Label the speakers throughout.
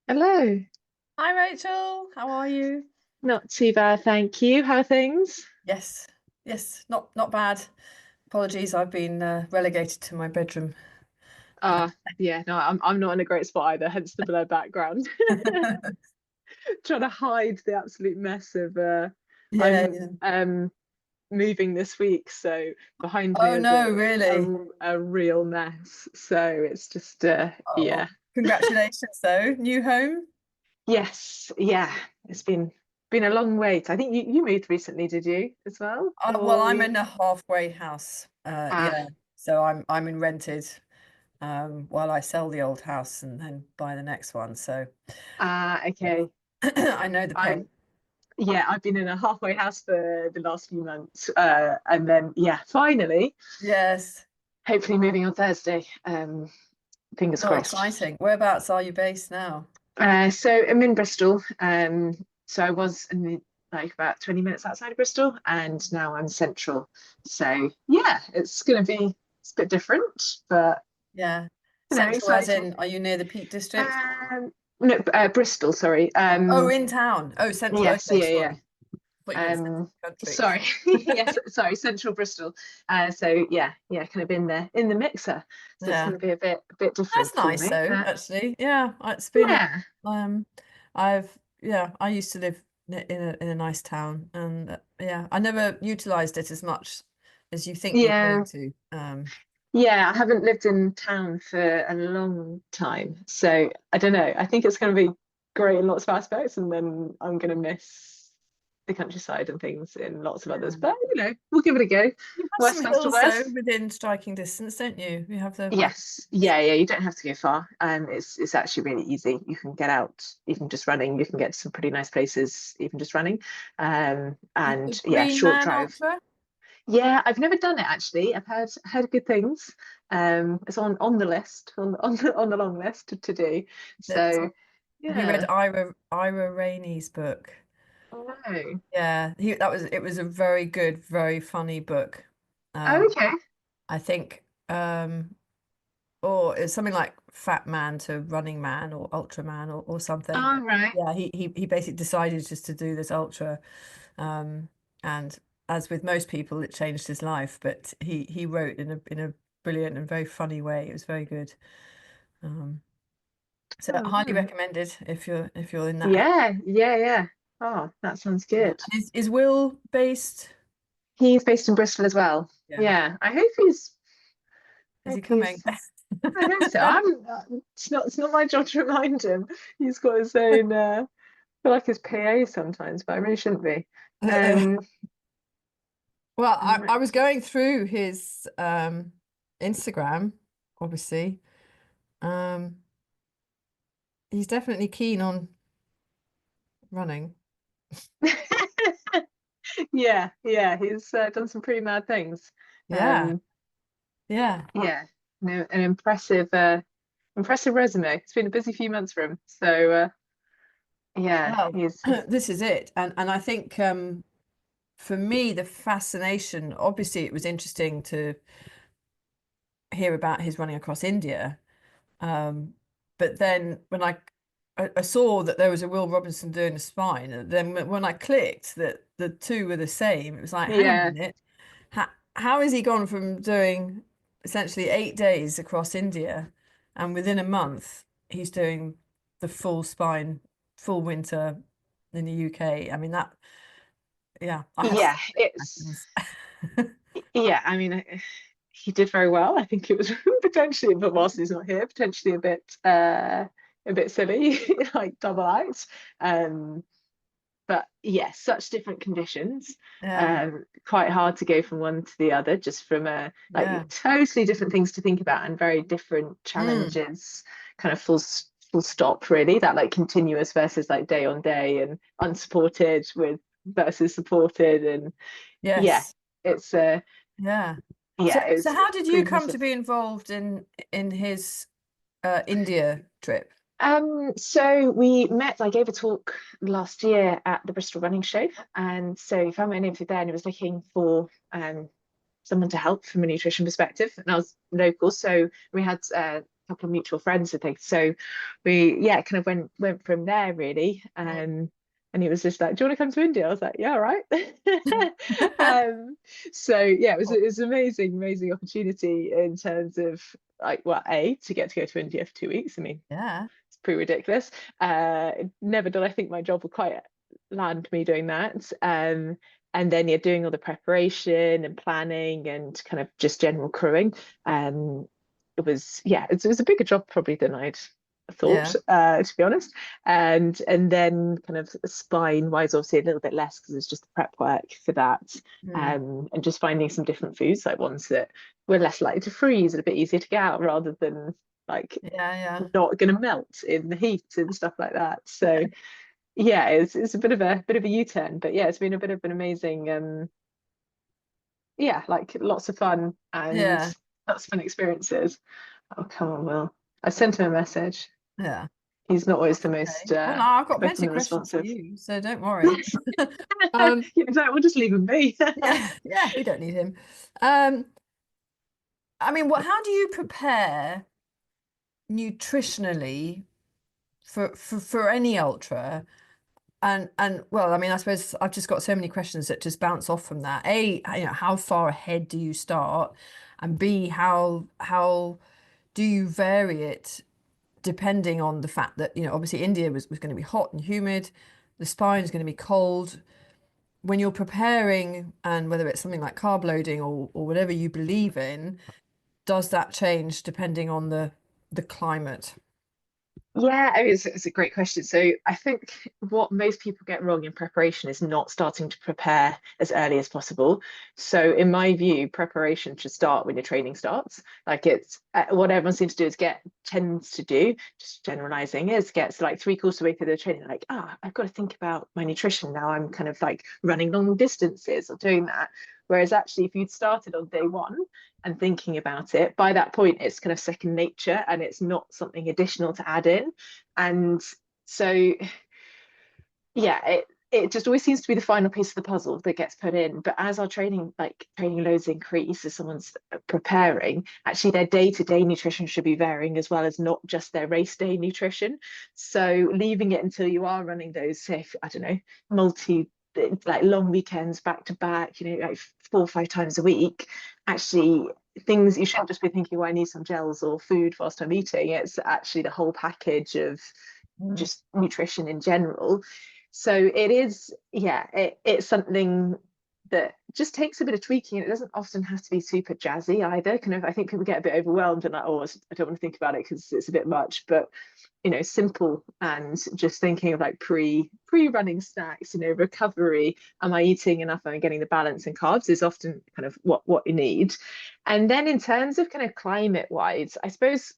Speaker 1: Hello.
Speaker 2: Hi Rachel, how are you?
Speaker 1: Not too bad, thank you. How are things?
Speaker 2: Yes, yes, not bad. Apologies, I've been relegated to my bedroom.
Speaker 1: Yeah, no, I'm not in a great spot either, hence the blurred background. Trying to hide the absolute mess of
Speaker 2: Yeah,
Speaker 1: I'm
Speaker 2: yeah.
Speaker 1: moving this week, so behind me
Speaker 2: Oh
Speaker 1: is
Speaker 2: no,
Speaker 1: a,
Speaker 2: really?
Speaker 1: a real mess. So it's just
Speaker 2: Oh,
Speaker 1: yeah.
Speaker 2: well, congratulations though. New home?
Speaker 1: Yes, yeah. It's been a long wait. I think you moved recently, did you as well?
Speaker 2: Well,
Speaker 1: Or
Speaker 2: I'm
Speaker 1: you
Speaker 2: in a halfway house.
Speaker 1: ah
Speaker 2: Yeah. So I'm in rented while I sell the old house and then buy the next one. So
Speaker 1: okay.
Speaker 2: I know the
Speaker 1: I
Speaker 2: pain.
Speaker 1: Yeah, I've been in a halfway house for the last few months. And then, yeah, finally,
Speaker 2: Yes.
Speaker 1: hopefully moving on Thursday. Fingers
Speaker 2: Oh,
Speaker 1: crossed.
Speaker 2: exciting. Whereabouts are you based now?
Speaker 1: So I'm in Bristol. So I was in like about 20 minutes outside of Bristol, and now I'm central. So yeah, it's a bit different, but
Speaker 2: Yeah. Central as
Speaker 1: exciting.
Speaker 2: in, are you near the Peak District?
Speaker 1: No, Bristol, sorry.
Speaker 2: Oh, in town. Oh, central.
Speaker 1: Yes,
Speaker 2: Okay,
Speaker 1: yeah, yeah.
Speaker 2: sorry. Thought you meant central country.
Speaker 1: Sorry, yes, sorry, Central Bristol. So yeah, kind of in the mixer. So it's
Speaker 2: Yeah,
Speaker 1: going to be a bit different
Speaker 2: that's
Speaker 1: for
Speaker 2: nice
Speaker 1: me.
Speaker 2: though, actually. Yeah, it's been
Speaker 1: Yeah,
Speaker 2: um, I used to live in a nice town, and yeah, I never utilized it as much as you think you're going
Speaker 1: yeah,
Speaker 2: to.
Speaker 1: yeah. I haven't lived in town for a long time, so I don't know. I think it's going to be great in lots of aspects, and then I'm going to miss the countryside and things in lots of others.
Speaker 2: Yeah.
Speaker 1: But we'll give it a go.
Speaker 2: You have some
Speaker 1: Worst comes to
Speaker 2: hills though
Speaker 1: worst.
Speaker 2: within striking distance, don't you? You have the
Speaker 1: Yes, yeah. You don't have to go far. It's actually really easy. You can get out even just running. You can get to some pretty nice places even just running. And
Speaker 2: the
Speaker 1: yeah,
Speaker 2: Green
Speaker 1: short
Speaker 2: Man
Speaker 1: drive.
Speaker 2: Ultra.
Speaker 1: Yeah, I've never done it actually. I've heard good things. It's on the list on the long list to do.
Speaker 2: That
Speaker 1: So
Speaker 2: Have you read
Speaker 1: yeah.
Speaker 2: Ira Rainey's book?
Speaker 1: Oh no.
Speaker 2: Yeah, it was a very good, very funny book.
Speaker 1: Oh,
Speaker 2: Um,
Speaker 1: okay.
Speaker 2: I think or it's something like Fat Man to Running Man or Ultra Man or something.
Speaker 1: All right.
Speaker 2: Yeah, he basically decided just to do this ultra. Um, and as with most people, it changed his life, but he wrote in a brilliant and very funny way. It was very good. Um, so
Speaker 1: Oh,
Speaker 2: highly
Speaker 1: no.
Speaker 2: recommended if you're in that.
Speaker 1: Yeah. Oh, that sounds
Speaker 2: Yeah.
Speaker 1: good.
Speaker 2: And is Will based?
Speaker 1: He's based in Bristol as well.
Speaker 2: Yeah.
Speaker 1: Yeah, I hope he's
Speaker 2: Is he
Speaker 1: hope
Speaker 2: coming?
Speaker 1: he's I hope so. It's not my job to remind him. He's got his own I feel like his PA sometimes, but I really shouldn't be. Um
Speaker 2: Well,
Speaker 1: mm,
Speaker 2: I was going through his Instagram, obviously. Um, he's definitely keen on running.
Speaker 1: yeah, he's done some pretty mad things.
Speaker 2: Yeah,
Speaker 1: Um
Speaker 2: yeah.
Speaker 1: yeah, no, an impressive resume. It's been a busy few months for him. So yeah,
Speaker 2: Well,
Speaker 1: he's
Speaker 2: this is it. And I think for me, the fascination, obviously, it was interesting to hear about his running across India. Um, but then when I saw that there was a Will Robinson doing the spine, and then when I clicked that the two were the same, it was like, hang on a
Speaker 1: yeah.
Speaker 2: minute, how has he gone from doing essentially 8 days across India, and within a month he's doing the full spine, full winter in the UK? I mean that, yeah, I have
Speaker 1: Yeah, it's
Speaker 2: questions.
Speaker 1: yeah, he did very well. I think it was potentially, but whilst he's not here, potentially a bit silly, like double out. Um, but yeah, such different conditions.
Speaker 2: Yeah,
Speaker 1: Quite hard to go from one to the other, just from like
Speaker 2: yeah.
Speaker 1: totally different things to think about and very different
Speaker 2: Mm,
Speaker 1: challenges, kind of full stop, really. That like continuous versus like day on day and unsupported with versus supported and yeah,
Speaker 2: yes.
Speaker 1: it's
Speaker 2: Yeah.
Speaker 1: yeah,
Speaker 2: So
Speaker 1: it's
Speaker 2: how did you
Speaker 1: pretty
Speaker 2: come to
Speaker 1: impressive.
Speaker 2: be involved in his India trip?
Speaker 1: So we met. I gave a talk last year at the Bristol Running Show, and so he found my name through there, and he was looking for someone to help from a nutrition perspective, and I was local, so we had couple of mutual friends, I think. So we, yeah, kind of went from there really.
Speaker 2: Right.
Speaker 1: And he was just like, "Do you want to come to India?" I was like, "Yeah, all right." Um, so yeah, it was an amazing, amazing opportunity in terms of like, well, A, to get to go to India for 2 weeks. I mean,
Speaker 2: Yeah.
Speaker 1: it's pretty ridiculous. Never did I think my job would quite land me doing that. And then you're doing all the preparation and planning and kind of just general crewing. Um, it was, yeah, it was a bigger job probably than I'd thought,
Speaker 2: Yeah.
Speaker 1: to be honest. And then kind of spine wise, obviously a little bit less because it's just the prep work for that.
Speaker 2: Mm.
Speaker 1: And just finding some different foods, like ones that were less likely to freeze and a bit easier to get out rather than like
Speaker 2: Yeah. Yeah.
Speaker 1: not going to melt in the heat and stuff like that. So yeah, it's a bit of a U-turn, but yeah, it's been a bit of an amazing yeah, like lots of fun and
Speaker 2: Yeah.
Speaker 1: lots of fun experiences. Oh, come on, Will. I sent him a message.
Speaker 2: Yeah.
Speaker 1: He's not always the
Speaker 2: That's
Speaker 1: most
Speaker 2: okay. Well, no, I've got plenty
Speaker 1: quick
Speaker 2: of
Speaker 1: and
Speaker 2: questions for
Speaker 1: responsive.
Speaker 2: you, so don't worry. Um,
Speaker 1: Yeah, exactly. We'll just leave him be.
Speaker 2: yeah, yeah, we don't need him. Um, I mean, what? How do you prepare nutritionally for any ultra? And well, I mean, I suppose I've just got so many questions that just bounce off from that. A, how far ahead do you start? And B, how do you vary it depending on the fact that, obviously India was going to be hot and humid, the spine is going to be cold. When you're preparing, and whether it's something like carb loading or whatever you believe in, does that change depending on the climate?
Speaker 1: Yeah, I mean, it's a great question. So I think what most people get wrong in preparation is not starting to prepare as early as possible. So in my view, preparation should start when your training starts. Like it's what everyone seems to do is tends to do, just generalizing, is gets like 3/4 way through the training, like, I've got to think about my nutrition now. I'm kind of like running long distances or doing that. Whereas actually, if you'd started on day one and thinking about it, by that point, it's kind of second nature and it's not something additional to add in. And so, yeah, it just always seems to be the final piece of the puzzle that gets put in. But as our training loads increase, as someone's preparing, actually their day-to-day nutrition should be varying as well as not just their race day nutrition. So leaving it until you are running those, say, I don't know, multi like long weekends back to back, like 4 or 5 times a week, actually things you shouldn't just be thinking, well, I need some gels or food whilst I'm eating. It's actually the whole package of
Speaker 2: Mm.
Speaker 1: just nutrition in general. So it is, yeah, it's something that just takes a bit of tweaking. It doesn't often have to be super jazzy either. Kind of, I think people get a bit overwhelmed and like, oh, I don't want to think about it because it's a bit much. But simple and just thinking of like pre-running snacks, recovery. Am I eating enough? Am I getting the balance and carbs is often kind of what you need. And then in terms of kind of climate wise, I suppose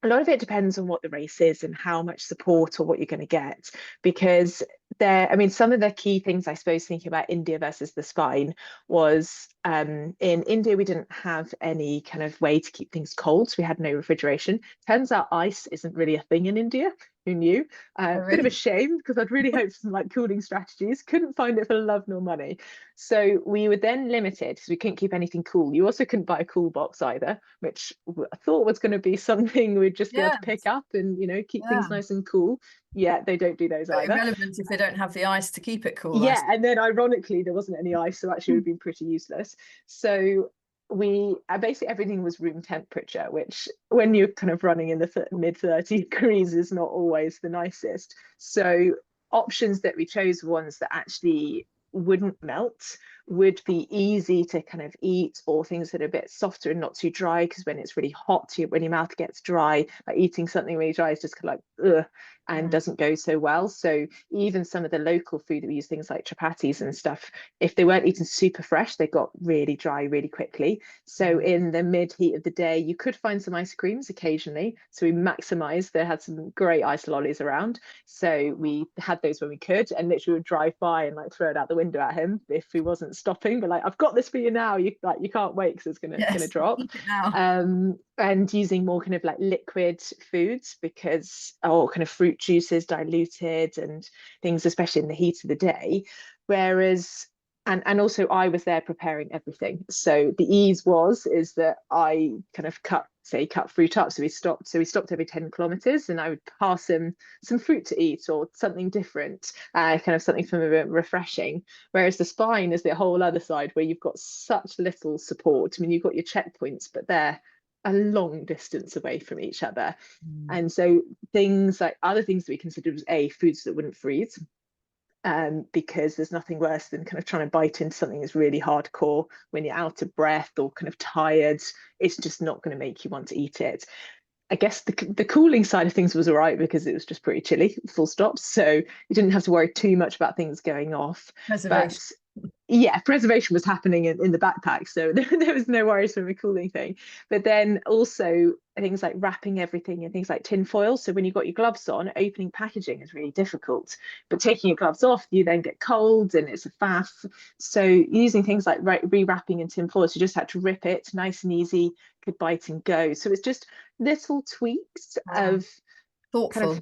Speaker 1: a lot of it depends on what the race is and how much support or what you're going to get because I mean, some of the key things I suppose thinking about India versus the spine was in India we didn't have any kind of way to keep things cold, so we had no refrigeration. Turns out ice isn't really a thing in India. Who knew?
Speaker 2: Oh,
Speaker 1: Bit of a
Speaker 2: really?
Speaker 1: shame because I'd really hoped for some like cooling strategies. Couldn't find it for love nor money. So we were then limited because we couldn't keep anything cool. You also couldn't buy a cool box either, which I thought was going to be something we'd just be able
Speaker 2: Yeah,
Speaker 1: to pick up and keep things
Speaker 2: yeah.
Speaker 1: nice and cool. Yeah, they don't do those
Speaker 2: But
Speaker 1: either.
Speaker 2: irrelevant if they don't have the ice to keep it cool, I
Speaker 1: Yeah,
Speaker 2: suppose.
Speaker 1: and then ironically there wasn't any ice, so actually it would have been pretty useless. So we basically everything was room temperature, which when you're kind of running in the mid 30 degrees is not always the nicest. So options that we chose were ones that actually wouldn't melt, would be easy to kind of eat, or things that are a bit softer and not too dry. Because when it's really hot, when your mouth gets dry, like eating something really dry is just kind of like ugh, and
Speaker 2: Mm.
Speaker 1: doesn't go so well. So even some of the local food that we use, things like chapatis and stuff, if they weren't eaten super fresh, they got really dry really quickly. So
Speaker 2: Mm.
Speaker 1: in the mid heat of the day, you could find some ice creams occasionally. So we maximized. They had some great ice lollies around. So we had those when we could, and literally would drive by and like throw it out the window at him if he wasn't stopping. But like, I've got this for you now. You can't wait because it's gonna
Speaker 2: Yes,
Speaker 1: drop.
Speaker 2: keep it now.
Speaker 1: And using more kind of like liquid foods because, or kind of fruit juices diluted and things, especially in the heat of the day. Whereas and also I was there preparing everything. So the ease is that I kind of cut fruit up. So we stopped every 10 kilometers, and I would pass him some fruit to eat or something different, kind of something from a bit refreshing. Whereas the spine is the whole other side where you've got such little support. I mean, you've got your checkpoints, but they're a long distance away from each other.
Speaker 2: Mm.
Speaker 1: And so things like other things that we considered was foods that wouldn't freeze, because there's nothing worse than kind of trying to bite into something that's really hardcore when you're out of breath or kind of tired. It's just not going to make you want to eat it. I guess the cooling side of things was all right because it was just pretty chilly, full stop. So you didn't have to worry too much about things going off.
Speaker 2: Preservation.
Speaker 1: But yeah, preservation was happening in the backpack, so there was no worries from a cooling thing. But then also things like wrapping everything in things like tin foil. So when you've got your gloves on, opening packaging is really difficult. But taking your gloves off, you then get cold and it's a faff. So using things like rewrapping in tin foil, so you just had to rip it, nice and easy, could bite and go. So it's just little tweaks
Speaker 2: Wow.
Speaker 1: of kind of,
Speaker 2: Thoughtful.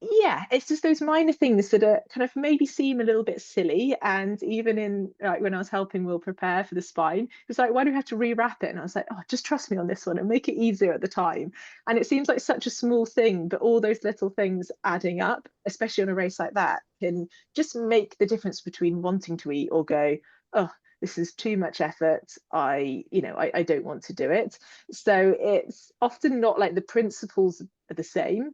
Speaker 1: yeah, it's just those minor things that are kind of maybe seem a little bit silly. And even in like when I was helping Will prepare for the spine, it's like, why do we have to rewrap it? And I was like, oh, just trust me on this one and make it easier at the time. And it seems like such a small thing, but all those little things adding up, especially on a race like that, can just make the difference between wanting to eat or go, oh, this is too much effort. I don't want to do it. So it's often not like the principles are the same.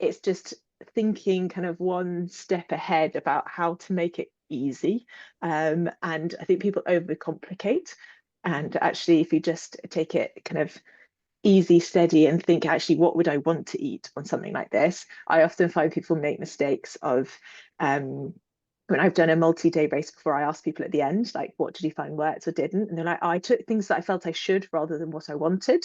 Speaker 1: It's just thinking kind of one step ahead about how to make it easy. And I think people overcomplicate. And actually, if you just take it kind of easy, steady, and think, actually, what would I want to eat on something like this? I often find people make mistakes of, when I've done a multi-day race before, I ask people at the end, like, what did you find worked or didn't? And they're like, I took things that I felt I should rather than what I wanted.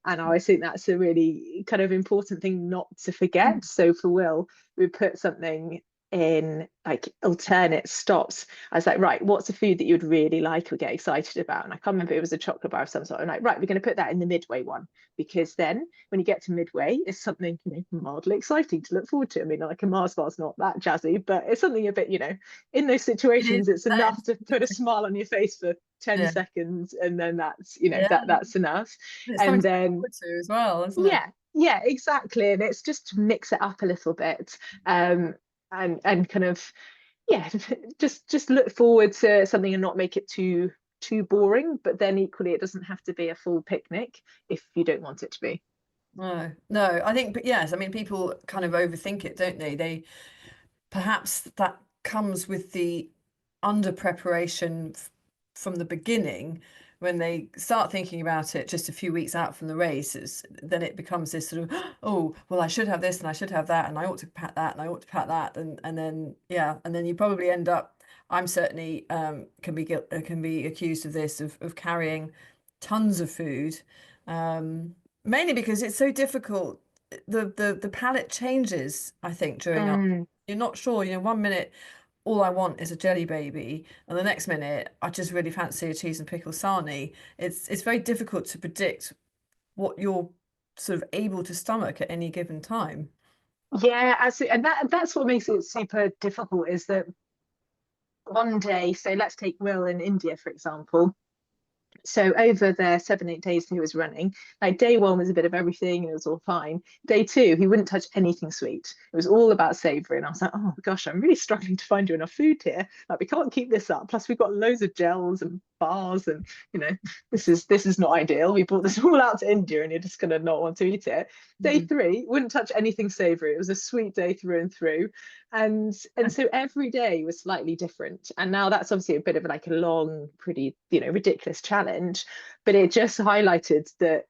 Speaker 1: And I always think that's a really kind of important thing not to forget. So for Will, we put something in like alternate stops. I was like, right, what's a food that you'd really like or get excited about? And I can't remember, it was a chocolate bar of some sort. I'm like, right, we're going to put that in the midway one, because then when you get to midway, it's something, mildly exciting to look forward to. I mean, like a Mars bar's not that jazzy, but it's something a bit, in those
Speaker 2: It is.
Speaker 1: situations, it's
Speaker 2: That
Speaker 1: enough to put a
Speaker 2: is
Speaker 1: smile on your face for 10
Speaker 2: yeah.
Speaker 1: seconds, and then
Speaker 2: Yeah.
Speaker 1: that's enough.
Speaker 2: It's something
Speaker 1: And
Speaker 2: to look
Speaker 1: then
Speaker 2: forward to as well, isn't it?
Speaker 1: yeah, exactly. And it's just to mix it up a little bit. And kind of, yeah, just look forward to something and not make it too boring. But then equally, it doesn't have to be a full picnic if you don't want it to be.
Speaker 2: No, no, I think, but yes, I mean, people kind of overthink it, don't they? Perhaps that comes with the under preparation from the beginning. When they start thinking about it just a few weeks out from the race, then it becomes this sort of, oh, well, I should have this and I should have that and I ought to pack that and I ought to pack that, and then yeah, and then you probably end up. I'm certainly can be accused of this of carrying tons of food, um, mainly because it's so difficult. The palate changes, I think, during our
Speaker 1: Mm.
Speaker 2: you're not sure. One minute all I want is a jelly baby, and the next minute I just really fancy a cheese and pickle sarnie. It's very difficult to predict what you're sort of able to stomach at any given time.
Speaker 1: Yeah, absolutely. And that's what makes it super difficult, is that one day, so let's take Will in India, for example. So over the 7, 8 days he was running, like day one was a bit of everything and it was all fine. Day two, he wouldn't touch anything sweet. It was all about savory. And I was like, oh gosh, I'm really struggling to find you enough food here. Like we can't keep this up. Plus we've got loads of gels and bars, and this is not ideal. We brought this all out to India and you're just gonna not want to eat it. Day
Speaker 2: Mm.
Speaker 1: three, wouldn't touch anything savory. It was a sweet day through and through. And so every day was slightly different. And now that's obviously a bit of like a long, pretty, ridiculous challenge. But it just highlighted that,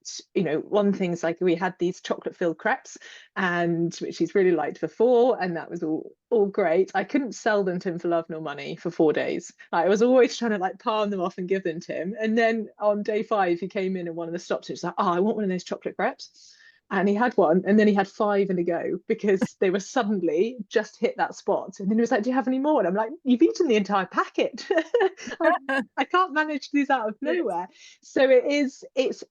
Speaker 1: one thing's like we had these chocolate filled crepes, and which he's really liked before, and that was all great. I couldn't sell them to him for love nor money for 4 days. Like, I was always trying to like palm them off and give them to him. And then on day five, he came in and one of the stops, it was like, oh, I want one of those chocolate crepes. And he had one, and then he had five in a go because they were suddenly just hit that spot. And then he was like, "Do you have any more?" And I'm like, "You've eaten the entire packet. I, I can't manage these out of
Speaker 2: Yes.
Speaker 1: nowhere." So it's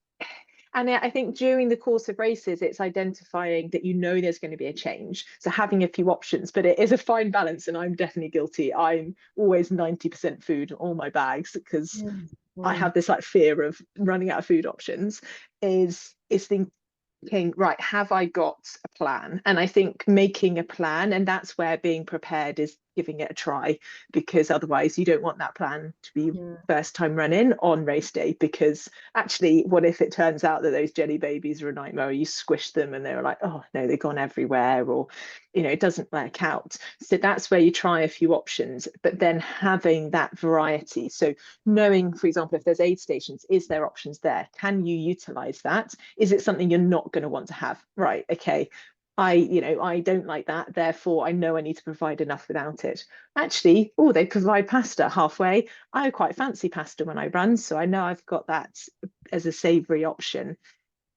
Speaker 1: And I think during the course of races, it's identifying that you know there's going to be a change. So having a few options, but it is a fine balance. And I'm definitely guilty. I'm always 90% food in all my bags because
Speaker 2: Mm,
Speaker 1: I
Speaker 2: mm,
Speaker 1: have this like fear of running out of food options. Is thinking, right, have I got a plan? And I think making a plan, and that's where being prepared is giving it a try, because otherwise you don't want that plan to be
Speaker 2: yeah.
Speaker 1: first time running on race day. Because actually, what if it turns out that those jelly babies are a nightmare, or you squish them and they were like, oh no, they've gone everywhere, or it doesn't work out. So that's where you try a few options, but then having that variety. So knowing, for example, if there's aid stations, is there options there? Can you utilize that? Is it something you're not going to want to have? Right, okay. I don't like that, therefore I know I need to provide enough without it. Actually, oh, they provide pasta halfway. I quite fancy pasta when I run, so I know I've got that as a savory option.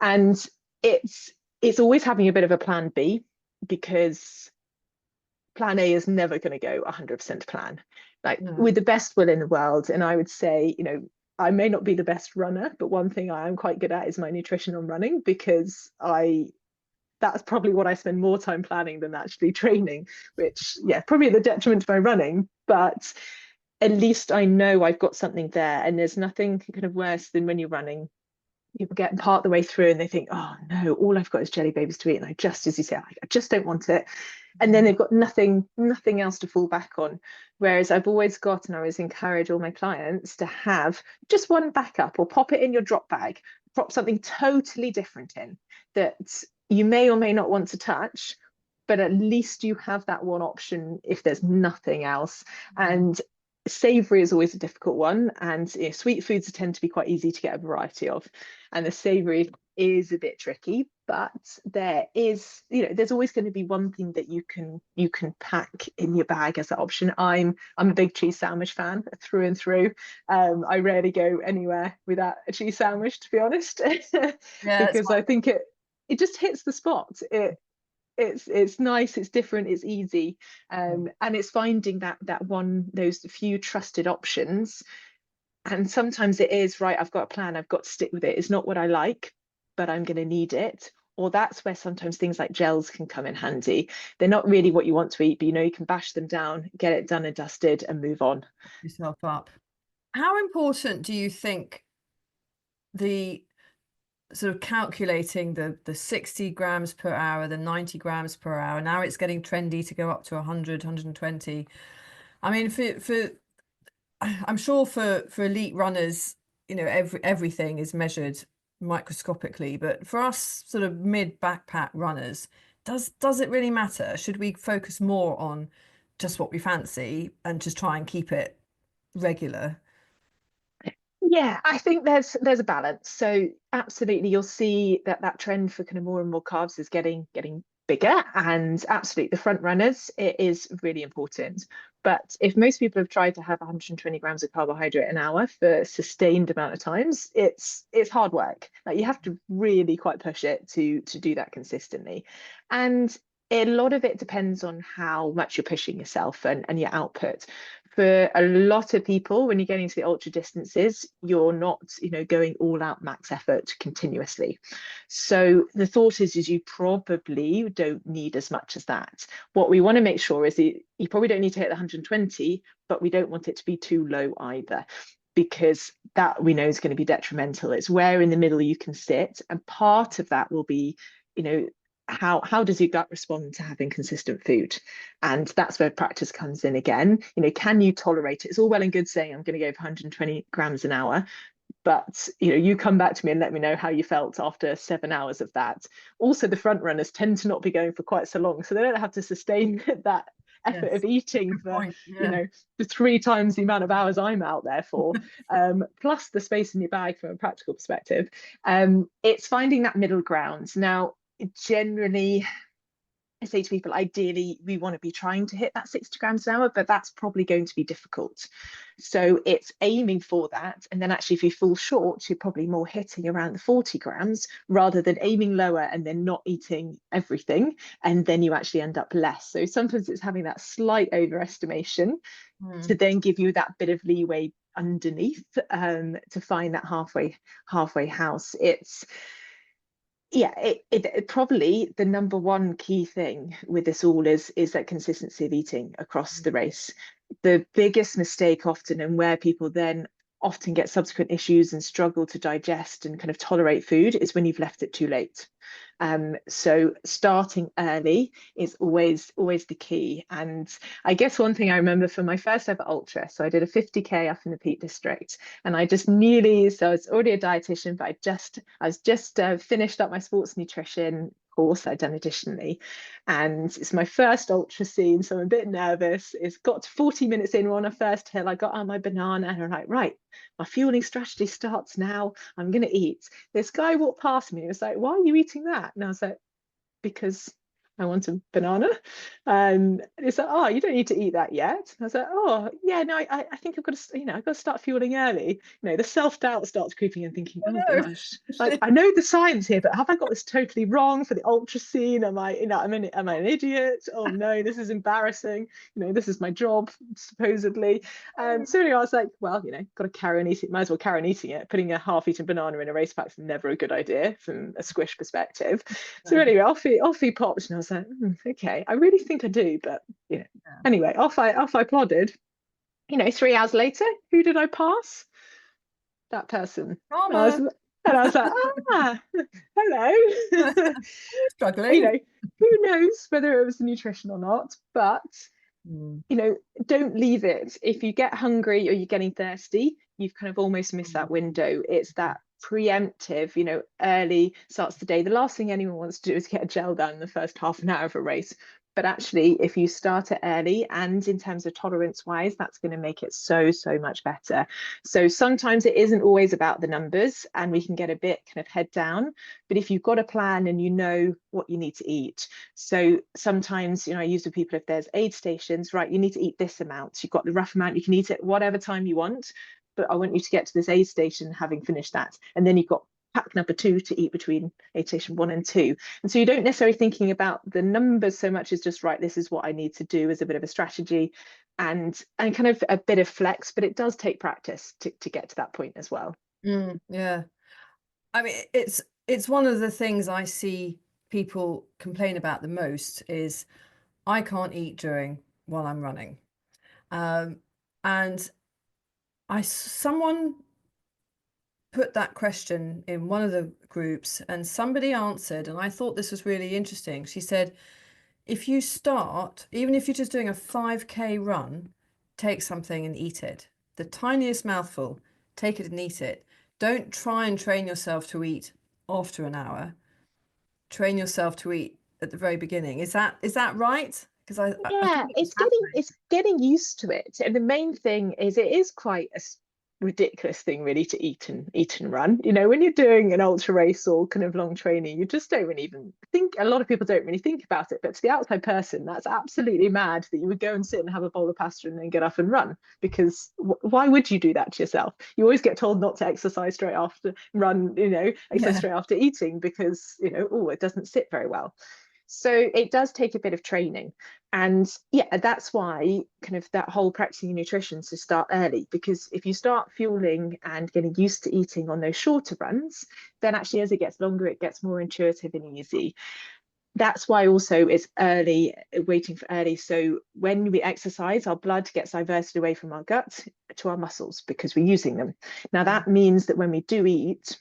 Speaker 1: And it's always having a bit of a plan B, because plan A is never going to go 100% plan. Like,
Speaker 2: No.
Speaker 1: with the best will in the world, and I would say, I may not be the best runner, but one thing I am quite good at is my nutrition on running, because I that's probably what I spend more time planning than actually training, which, yeah, probably at the detriment to my running, but at least I know I've got something there. And there's nothing kind of worse than when you're running, people get part of the way through and they think, oh no, all I've got is jelly babies to eat. And I just, as you say, I just don't want it. And then they've got nothing else to fall back on. Whereas I've always got, and I always encourage all my clients to have just one backup, or pop it in your drop bag, prop something totally different in that you may or may not want to touch, but at least you have that one option if there's nothing else. And savory is always a difficult one, and sweet foods tend to be quite easy to get a variety of, and the savory is a bit tricky. But there's always going to be one thing that you can pack in your bag as an option. I'm a big cheese sandwich fan through and through. I rarely go anywhere without a cheese sandwich, to be honest.
Speaker 2: Yeah, it's
Speaker 1: Because I think it just hits the spot. It's nice, it's different, it's easy, and it's finding those few trusted options. And sometimes it is, right, I've got a plan, I've got to stick with it. It's not what I like, but I'm going to need it. Or that's where sometimes things like gels can come in handy. They're not really what you want to eat, but you can bash them down, get it done and dusted, and move on.
Speaker 2: yourself up. How important do you think the sort of calculating the 60 grams per hour, the 90 grams per hour, now it's getting trendy to go up to 100, 120. I mean, for I'm sure for elite runners, everything is measured microscopically, but for us sort of mid backpack runners, does it really matter? Should we focus more on just what we fancy and just try and keep it regular?
Speaker 1: Yeah, I think there's a balance. So absolutely, you'll see that trend for kind of more and more carbs is getting bigger, and absolutely the front runners, it is really important. But if most people have tried to have 120 grams of carbohydrate an hour for a sustained amount of times, it's hard work. Like, you have to really quite push it to do that consistently. And a lot of it depends on how much you're pushing yourself and your output. For a lot of people, when you get into the ultra distances, you're not, going all out max effort continuously. So the thought is you probably don't need as much as that. What we want to make sure is that you probably don't need to hit the 120, but we don't want it to be too low either, because that we know is going to be detrimental. It's where in the middle you can sit, and part of that will be, you know, how does your gut respond to having consistent food? And that's where practice comes in again. Can you tolerate it? It's all well and good saying I'm going to go for 120 grams an hour, but you come back to me and let me know how you felt after 7 hours of that. Also, the front runners tend to not be going for quite so long, so they don't have to sustain that effort of
Speaker 2: Yes,
Speaker 1: eating
Speaker 2: good
Speaker 1: for
Speaker 2: point. Yeah.
Speaker 1: the 3 times the amount of hours I'm out there for, plus the space in your bag from a practical perspective. It's finding that middle ground. Now, generally, I say to people, ideally, we want to be trying to hit that 60 grams an hour, but that's probably going to be difficult. So it's aiming for that. And then actually, if you fall short, you're probably more hitting around the 40 grams rather than aiming lower and then not eating everything. And then you actually end up less. So sometimes it's having that slight overestimation to
Speaker 2: Mm.
Speaker 1: then give you that bit of leeway underneath, to find that halfway house. yeah, probably the number one key thing with this all is that consistency of eating across the race. The biggest mistake often, and where people then often get subsequent issues and struggle to digest and kind of tolerate food, is when you've left it too late. So starting early is always the key. And I guess one thing I remember from my first ever ultra, so I did a 50k up in the Peak District, and I just newly, so I was already a dietitian, but I was just finished up my sports nutrition course I'd done additionally, and it's my first ultra scene, so I'm a bit nervous. It's got to 40 minutes in, we're on a first hill. I got on my banana and I'm like, right, my fueling strategy starts now. I'm gonna eat. This guy walked past me. He was like, "Why are you eating that?" And I was like, "Because I want a banana." And it's like, "Oh, you don't need to eat that yet." And I was like, "Oh, yeah, no, I think I've got to, I've got to start fueling early." The self-doubt starts creeping in, thinking, "Oh
Speaker 2: Oh
Speaker 1: gosh, like
Speaker 2: no.
Speaker 1: I know the science here, but have I got this totally wrong for the ultra scene? Am I, am I an idiot? Oh no, this is embarrassing. This is my job, supposedly." So anyway, I was like, well, got to carry on eating, might as well carry on eating it. Putting a half-eaten banana in a race pack is never a good idea from a squish perspective. So
Speaker 2: No.
Speaker 1: anyway, off he popped, and I was like, okay, I really think I do, but
Speaker 2: Yeah.
Speaker 1: anyway, off I plodded. 3 hours later, who did I pass? That person. And I was
Speaker 2: Karma.
Speaker 1: and I was like, ah, hello. you
Speaker 2: Struggling.
Speaker 1: know, who knows whether it was the nutrition or not, but
Speaker 2: Mm.
Speaker 1: you know, don't leave it. If you get hungry or you're getting thirsty, you've kind of almost missed that window. It's that preemptive, early starts the day. The last thing anyone wants to do is get a gel down in the first half an hour of a race. But actually, if you start it early and in terms of tolerance wise, that's going to make it so much better. So sometimes it isn't always about the numbers and we can get a bit kind of head down. But if you've got a plan and you know what you need to eat, so sometimes, I use with people, if there's aid stations, right, you need to eat this amount. You've got the rough amount, you can eat it whatever time you want, but I want you to get to this aid station having finished that. And then you've got pack number 2 to eat between aid station 1 and 2. And so you don't necessarily thinking about the numbers so much as just, right, this is what I need to do as a bit of a strategy and kind of a bit of flex, but it does take practice to get to that point as well.
Speaker 2: Yeah. I mean, it's one of the things I see people complain about the most is I can't eat during while I'm running. And someone put that question in one of the groups and somebody answered, and I thought this was really interesting. She said, if you start, even if you're just doing a 5K run, take something and eat it. The tiniest mouthful, take it and eat it. Don't try and train yourself to eat after an hour. Train yourself to eat at the very beginning. Is that right? Because I
Speaker 1: Yeah,
Speaker 2: thought it was fascinating.
Speaker 1: it's getting used to it. And the main thing is it is quite a ridiculous thing really to eat and run. When you're doing an ultra race or kind of long training, you just don't really even think, a lot of people don't really think about it. But to the outside person, that's absolutely mad that you would go and sit and have a bowl of pasta and then get up and run. Because why would you do that to yourself? You always get told not to exercise straight after exercise
Speaker 2: Yeah.
Speaker 1: straight after eating because, oh, it doesn't sit very well. So it does take a bit of training. And yeah, that's why kind of that whole practicing nutrition to start early, because if you start fueling and getting used to eating on those shorter runs, then actually as it gets longer, it gets more intuitive and easy. That's why also it's early, waiting for early. So when we exercise, our blood gets diverted away from our gut to our muscles because we're using them. Now that means that when we do eat,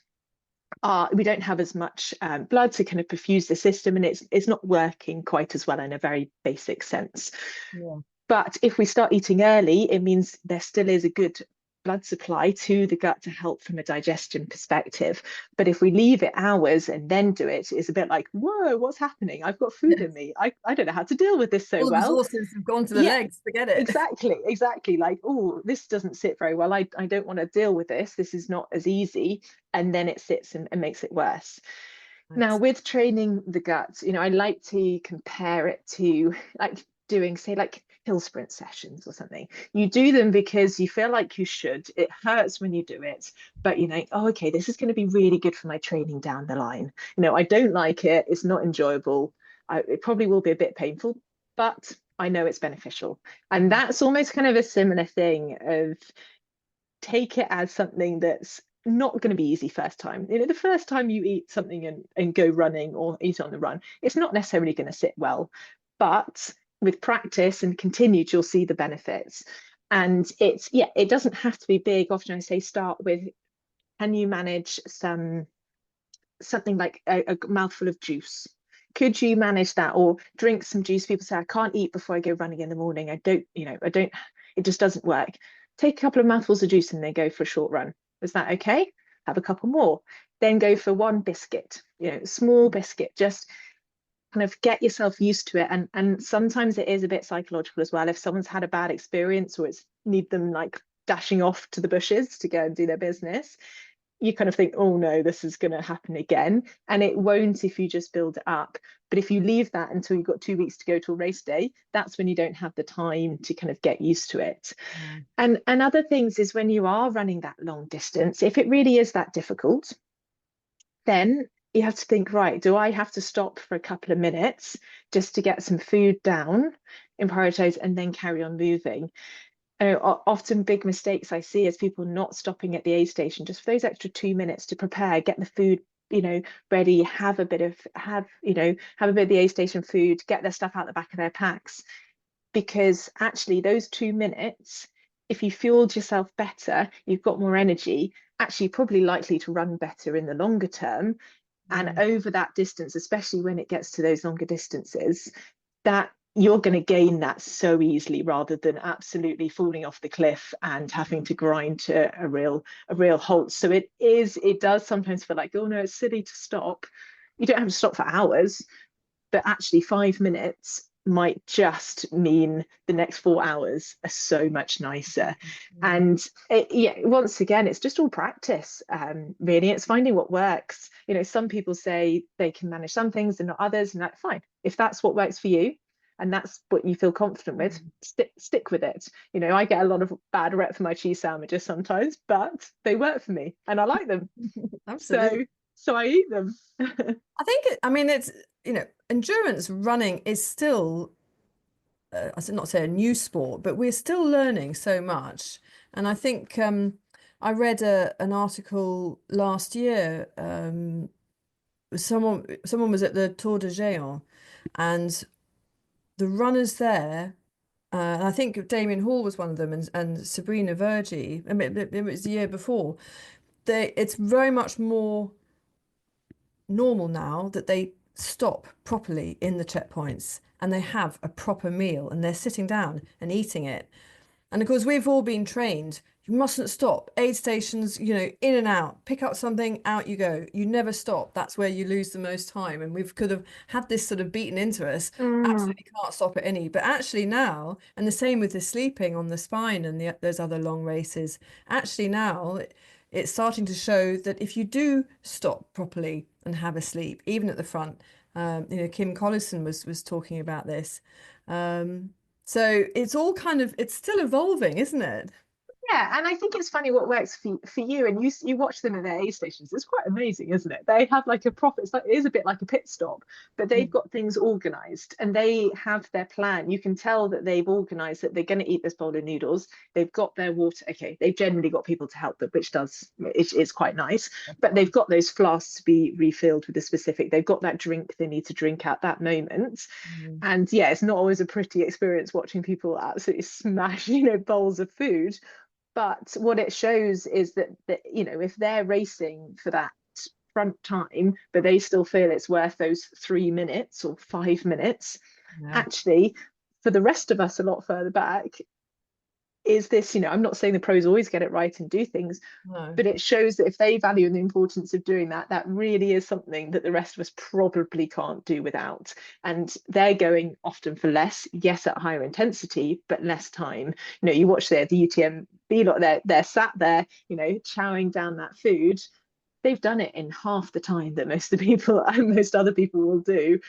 Speaker 1: we don't have as much blood to kind of perfuse the system, and it's not working quite as well in a very basic sense.
Speaker 2: Yeah.
Speaker 1: But if we start eating early, it means there still is a good blood supply to the gut to help from a digestion perspective. But if we leave it hours and then do it, it's a bit like, whoa, what's happening? I've got food in me. I don't know how to deal with this so
Speaker 2: All the
Speaker 1: well.
Speaker 2: resources have gone to the
Speaker 1: Yeah,
Speaker 2: legs. Forget it.
Speaker 1: exactly. Like, oh, this doesn't sit very well. I don't want to deal with this. This is not as easy. And then it sits and makes it worse. Now,
Speaker 2: Right.
Speaker 1: with training the gut, I like to compare it to like doing, say, like hill sprint sessions or something. You do them because you feel like you should. It hurts when you do it, but oh, okay, this is going to be really good for my training down the line. I don't like it. It's not enjoyable. It probably will be a bit painful, but I know it's beneficial. And that's almost kind of a similar thing of take it as something that's not going to be easy first time. You know, the first time you eat something and go running or eat on the run, it's not necessarily going to sit well. But with practice and continued, you'll see the benefits. And it's, yeah, it doesn't have to be big. Often I say start with, can you manage something like a mouthful of juice? Could you manage that, or drink some juice? People say, I can't eat before I go running in the morning. I don't, it just doesn't work. Take a couple of mouthfuls of juice and then go for a short run. Is that okay? Have a couple more. Then go for one biscuit, small biscuit, just kind of get yourself used to it. And sometimes it is a bit psychological as well. If someone's had a bad experience, or it's need them like dashing off to the bushes to go and do their business, you kind of think, oh no, this is going to happen again. And it won't if you just build it up. But if you leave that until you've got 2 weeks to go to a race day, that's when you don't have the time to kind of get used to it.
Speaker 2: Yeah.
Speaker 1: And other things is, when you are running that long distance, if it really is that difficult, then you have to think, right, do I have to stop for a couple of minutes just to get some food down and prioritize and then carry on moving? Often big mistakes I see is people not stopping at the aid station just for those extra 2 minutes to prepare, get the food, ready, have a bit of the aid station food, get their stuff out the back of their packs. Because actually those 2 minutes, if you fueled yourself better, you've got more energy, actually probably likely to run better in the longer term. And over that distance, especially when it gets to those longer distances, that you're going to gain that so easily, rather than absolutely falling off the cliff and having to grind to a real halt. So it does sometimes feel like, oh no, it's silly to stop. You don't have to stop for hours, but actually 5 minutes might just mean the next 4 hours are so much nicer. And once again, it's just all practice. Really, it's finding what works. Some people say they can manage some things and not others, and that's fine. If that's what works for you and that's what you feel confident with, stick with it. I get a lot of bad rep for my cheese sandwiches sometimes, but they work for me and I like them.
Speaker 2: Absolutely.
Speaker 1: So I eat them.
Speaker 2: I mean, it's, endurance running is still, I should not say a new sport, but we're still learning so much. And I think I read an article last year. Someone was at the Tour de Géant, and the runners there, and I think Damien Hall was one of them, and Sabrina Verjee. I mean, it was the year before. It's very much more normal now that they stop properly in the checkpoints and they have a proper meal and they're sitting down and eating it. And of course, we've all been trained. You mustn't stop. Aid stations, in and out. Pick up something, out you go. You never stop. That's where you lose the most time. And we've could have had this sort of beaten into us. Absolutely can't stop at any. But actually now, and the same with the sleeping on the spine and those other long races. Actually now, it's starting to show that if you do stop properly and have a sleep, even at the front, Kim Collison was talking about this. So it's all it's still evolving, isn't it?
Speaker 1: Yeah, and I think it's funny what works for you. And you watch them in their aid stations. It's quite amazing, isn't it? They have like a proper, it is a bit like a pit stop, but they've got things organized and they have their plan. You can tell that they've organized that they're going to eat this bowl of noodles. They've got their water. Okay, they've generally got people to help them, which it's quite nice. But they've got those flasks to be refilled with a specific. They've got that drink they need to drink at that moment. And yeah, it's not always a pretty experience watching people absolutely smash, bowls of food. But what it shows is that if they're racing for that front time, but they still feel it's worth those 3 minutes or 5 minutes, actually, for the rest of us a lot further back, is this, I'm not saying the pros always get it right and do things, but it shows that if they value the importance of doing that, that really is something that the rest of us probably can't do without. And they're going often for less, yes, at higher intensity, but less time. You watch the UTMB lot, they're sat there, chowing down that food. They've done it in half the time that most of the people and most other people will do.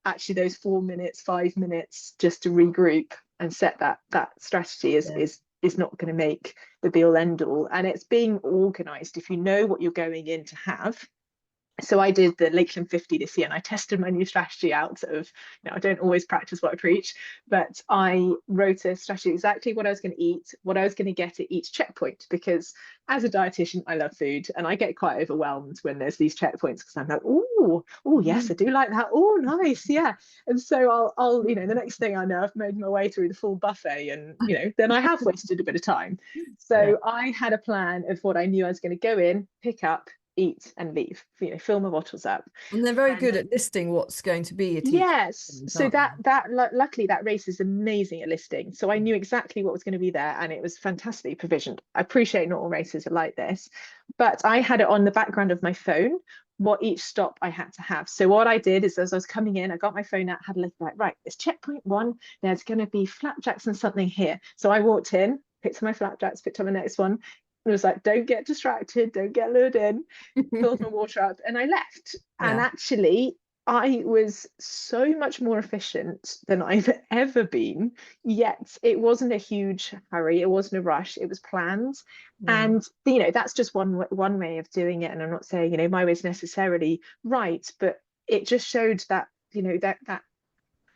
Speaker 1: Actually, those 4 minutes, 5 minutes just to regroup and set that strategy is not going to make the be all end all. And it's being organized. If you know what you're going in to have, So I did the Lakeland 50 this year, and I tested my new strategy out of, I don't always practice what I preach, but I wrote a strategy exactly what I was going to eat, what I was going to get at each checkpoint, because as a dietitian, I love food and I get quite overwhelmed when there's these checkpoints because I'm like, oh, yes, I do like that. Oh, nice. Yeah. And so I'll, the next thing I know, I've made my way through the full buffet and, then I have wasted a bit of time.
Speaker 2: Yeah.
Speaker 1: So I had a plan of what I knew I was going to go in, pick up, eat and leave, fill my bottles up.
Speaker 2: And they're very
Speaker 1: And
Speaker 2: good at listing what's going to be at each
Speaker 1: yes,
Speaker 2: point,
Speaker 1: so
Speaker 2: aren't
Speaker 1: that luckily that race is amazing at listing. So I knew exactly what was going to be there, and it was fantastically provisioned. I appreciate not all races are like this, but I had it on the background of my phone what each stop I had to have. So what I did is, as I was coming in, I got my phone out, had a look, right, it's checkpoint one. There's going to be flapjacks and something here. So I walked in, picked up my flapjacks, picked up the next one. It was like, don't get distracted, don't get lured in,
Speaker 2: they?
Speaker 1: filled my water up, and I left. And
Speaker 2: Yeah.
Speaker 1: actually, I was so much more efficient than I've ever been, yet it wasn't a huge hurry, it wasn't a rush, it was planned.
Speaker 2: Mm.
Speaker 1: And that's just one way of doing it. And I'm not saying, my way is necessarily right, but it just showed that, that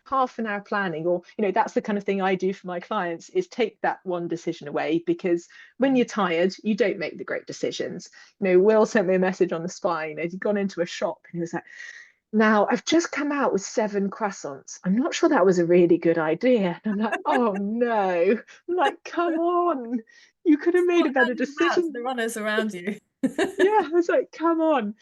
Speaker 1: half an hour planning, or that's the kind of thing I do for my clients, is take that one decision away, because when you're tired you don't make the great decisions. Will sent me a message on the spine. He'd gone into a shop and he was like, now I've just come out with 7 croissants, I'm not sure that was a really good idea. And I'm like, oh no. I'm like, come on, you could have made
Speaker 2: Start
Speaker 1: a better
Speaker 2: handing them out to
Speaker 1: decision.
Speaker 2: the runners around you.
Speaker 1: Yeah, I was like, come on,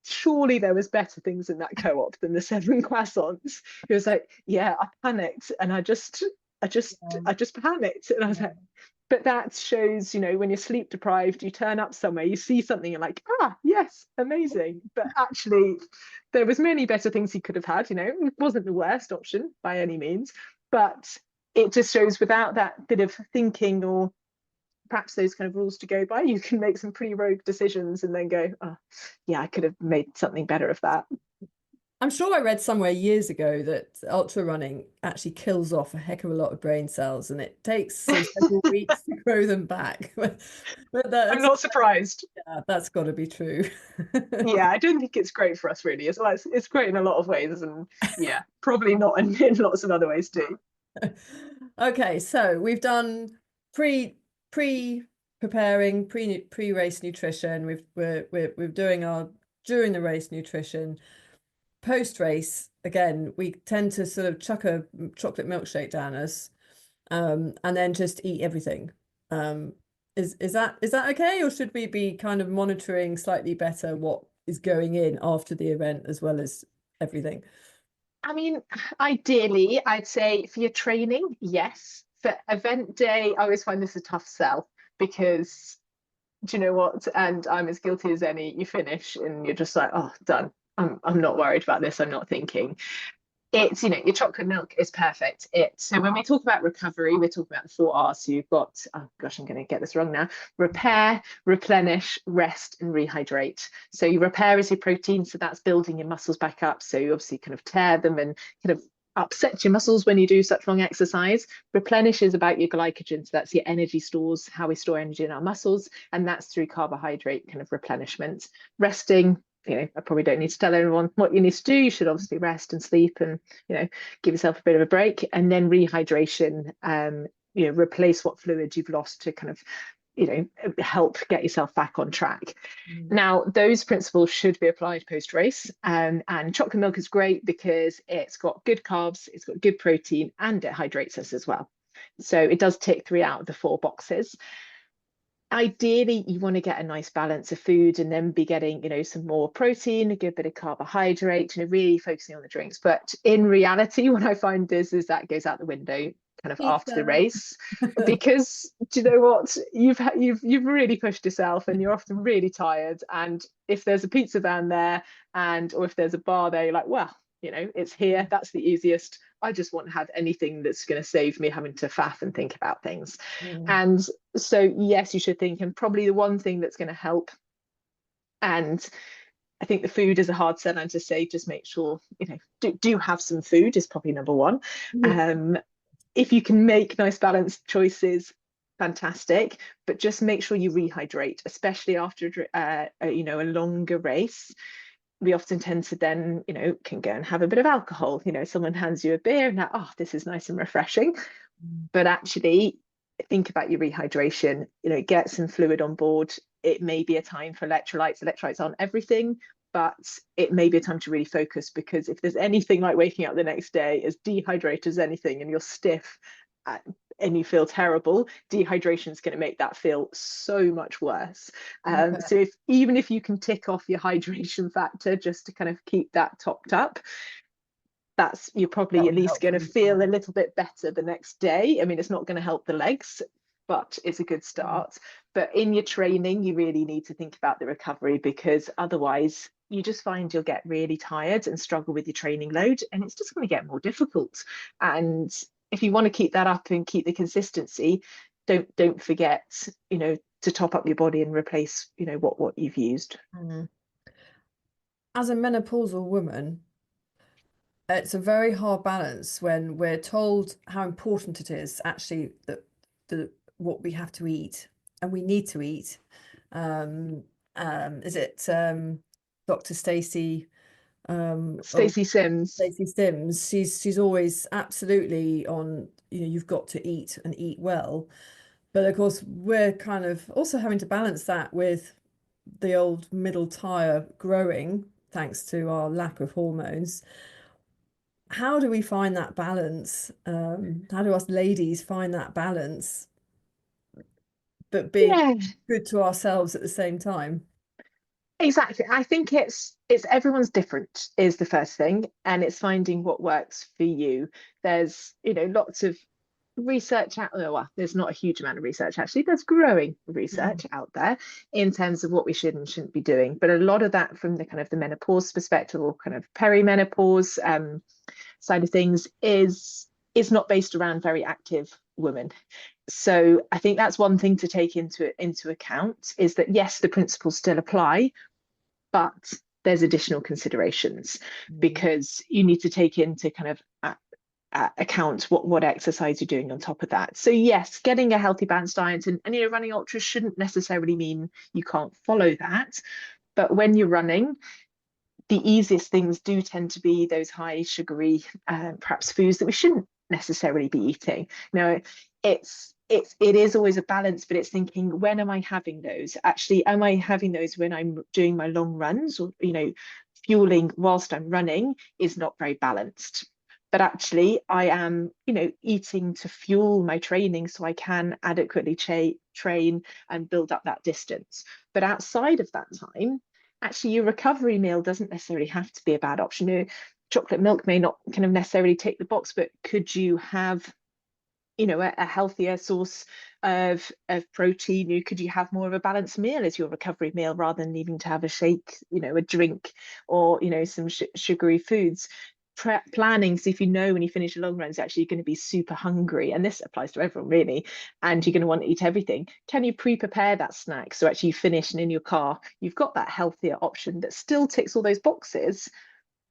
Speaker 1: surely there was better things in that co-op than the 7 croissants. He was like, yeah, I panicked and I just
Speaker 2: Um,
Speaker 1: I just panicked. And I was
Speaker 2: yeah.
Speaker 1: like, but that shows, when you're sleep deprived, you turn up somewhere, you see something, you're like, yes, amazing. But actually there was many better things he could have had. It wasn't the worst option by any means, but it just shows without that bit of thinking, or perhaps those kind of rules to go by, you can make some pretty rogue decisions and then go, oh, yeah, I could have made something better of that.
Speaker 2: I'm sure I read somewhere years ago that ultra running actually kills off a heck of a lot of brain cells, and it takes several weeks to grow them back. But
Speaker 1: I'm
Speaker 2: that's
Speaker 1: not surprised.
Speaker 2: yeah, that's got to be true.
Speaker 1: Yeah, I don't think it's great for us really as well. It's great in a lot of ways, and yeah, probably not in lots of other ways too.
Speaker 2: Okay, so we've done pre preparing pre race nutrition. We're doing our during the race nutrition. Post race, again, we tend to sort of chuck a chocolate milkshake down us, and then just eat everything. Um, is that okay, or should we be kind of monitoring slightly better what is going in after the event as well as everything?
Speaker 1: I mean, ideally, I'd say for your training, yes. For event day, I always find this a tough sell, because do you know what? And I'm as guilty as any. You finish and you're just like, oh, done. I'm not worried about this. I'm not thinking. It's, your chocolate milk is perfect. So when we talk about recovery, we're talking about the 4 R's. So you've got, oh gosh, I'm going to get this wrong now: repair, replenish, rest, and rehydrate. So your repair is your protein, so that's building your muscles back up. So you obviously kind of tear them and kind of upset your muscles when you do such long exercise. Replenish is about your glycogen, so that's your energy stores, how we store energy in our muscles, and that's through carbohydrate kind of replenishment. Resting, I probably don't need to tell everyone what you need to do. You should obviously rest and sleep and, give yourself a bit of a break. And then rehydration, replace what fluids you've lost to kind of, help get yourself back on track.
Speaker 2: Mm.
Speaker 1: Now, those principles should be applied post race. And chocolate milk is great because it's got good carbs, it's got good protein, and it hydrates us as well. So it does tick 3 out of the 4 boxes. Ideally, you want to get a nice balance of food and then be getting, some more protein, a good bit of carbohydrate, really focusing on the drinks. But in reality, what I find is that goes out the window kind of after the
Speaker 2: Pizza.
Speaker 1: race, because do you know what? You've really pushed yourself and you're often really tired. And if there's a pizza van there, or if there's a bar there, you're like, well, it's here. That's the easiest. I just want to have anything that's going to save me having to faff and think about things.
Speaker 2: Mm.
Speaker 1: And so, yes, you should think. And probably the one thing that's going to help, and I think the food is a hard sell, and to say just make sure, do have some food is probably number one.
Speaker 2: Yeah.
Speaker 1: Um, if you can make nice balanced choices, fantastic, but just make sure you rehydrate, especially after a longer race. we often tend to then, can go and have a bit of alcohol. Someone hands you a beer and now, oh, this is nice and refreshing.
Speaker 2: Mm.
Speaker 1: But actually, think about your rehydration, get some fluid on board. It may be a time for electrolytes. Electrolytes aren't everything, but it may be a time to really focus, because if there's anything like waking up the next day as dehydrated as anything and you're stiff, and you feel terrible, dehydration is going to make that feel so much worse.
Speaker 2: Yeah,
Speaker 1: So even if you can tick off your hydration factor just to kind of keep that topped up, you're
Speaker 2: that
Speaker 1: probably at
Speaker 2: would
Speaker 1: least
Speaker 2: help
Speaker 1: going to
Speaker 2: them.
Speaker 1: feel a little bit better the next day. I mean, it's not going to help the legs, but it's a good
Speaker 2: Mm.
Speaker 1: start. But in your training, you really need to think about the recovery, because otherwise you just find you'll get really tired and struggle with your training load, and it's just going to get more difficult. And if you want to keep that up and keep the consistency, don't forget, to top up your body and replace, what you've used.
Speaker 2: Mm. As a menopausal woman, it's a very hard balance when we're told how important it is actually that the what we have to eat and we need to eat. Um, is it Dr. Or
Speaker 1: Stacey Sims.
Speaker 2: Stacey Stims? She's always absolutely on, you've got to eat and eat well. But of course, we're kind of also having to balance that with the old middle tire growing, thanks to our lack of hormones. How do we find that balance? How do us ladies find that balance, but being
Speaker 1: Yeah,
Speaker 2: good to ourselves at the same time?
Speaker 1: exactly. I think it's everyone's different is the first thing, and it's finding what works for you. There's, lots of research out there. Well, there's not a huge amount of research actually. There's growing
Speaker 2: Mm.
Speaker 1: research out there in terms of what we should and shouldn't be doing. But a lot of that from the kind of the menopause perspective, or kind of perimenopause side of things, is not based around very active women. So I think that's one thing to take into account, is that yes, the principles still apply, but there's additional considerations,
Speaker 2: Mm.
Speaker 1: because you need to take into kind of account what exercise you're doing on top of that. So yes, getting a healthy balanced diet, and running ultras shouldn't necessarily mean you can't follow that. But when you're running, the easiest things do tend to be those high sugary, perhaps foods that we shouldn't necessarily be eating. It is always a balance, but it's thinking, when am I having those? Actually, am I having those when I'm doing my long runs, or fueling whilst I'm running is not very balanced. But actually, I am, eating to fuel my training so I can adequately train and build up that distance. But outside of that time, actually your recovery meal doesn't necessarily have to be a bad option. Chocolate milk may not kind of necessarily tick the box, but could you have, a healthier source of protein? Could you have more of a balanced meal as your recovery meal, rather than needing to have a shake, a drink, or some sugary foods? Planning, so if when you finish a long run, it's actually going to be super hungry, and this applies to everyone really, and you're going to want to eat everything. Can you pre-prepare that snack, so actually you finish, and in your car you've got that healthier option that still ticks all those boxes,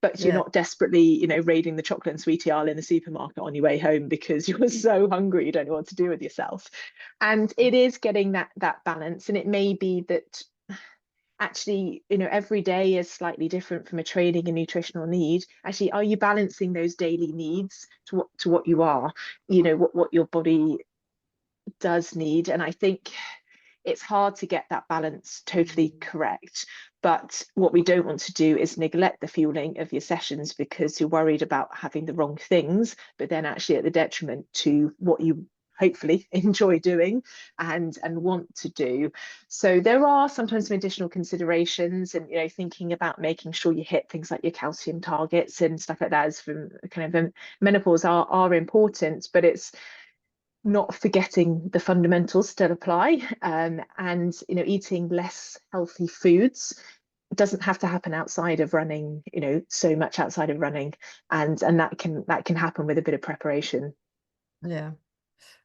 Speaker 1: but you're
Speaker 2: Yeah,
Speaker 1: not desperately, raiding the chocolate and sweetie aisle in the supermarket on your way home because you're so hungry you don't know what to do with yourself. And it is getting that balance, and it may be that actually, every day is slightly different from a training and nutritional need. Actually, are you balancing those daily needs to what you are, what your body does need? And I think it's hard to get that balance totally correct. But what we don't want to do is neglect the fueling of your sessions because you're worried about having the wrong things, but then actually at the detriment to what you hopefully enjoy doing and want to do. So there are sometimes some additional considerations, and thinking about making sure you hit things like your calcium targets and stuff like that, as from kind of menopause, are important, but it's not forgetting the fundamentals still apply, and eating less healthy foods doesn't have to happen outside of running, so much outside of running, and that can happen with a bit of preparation.
Speaker 2: yeah.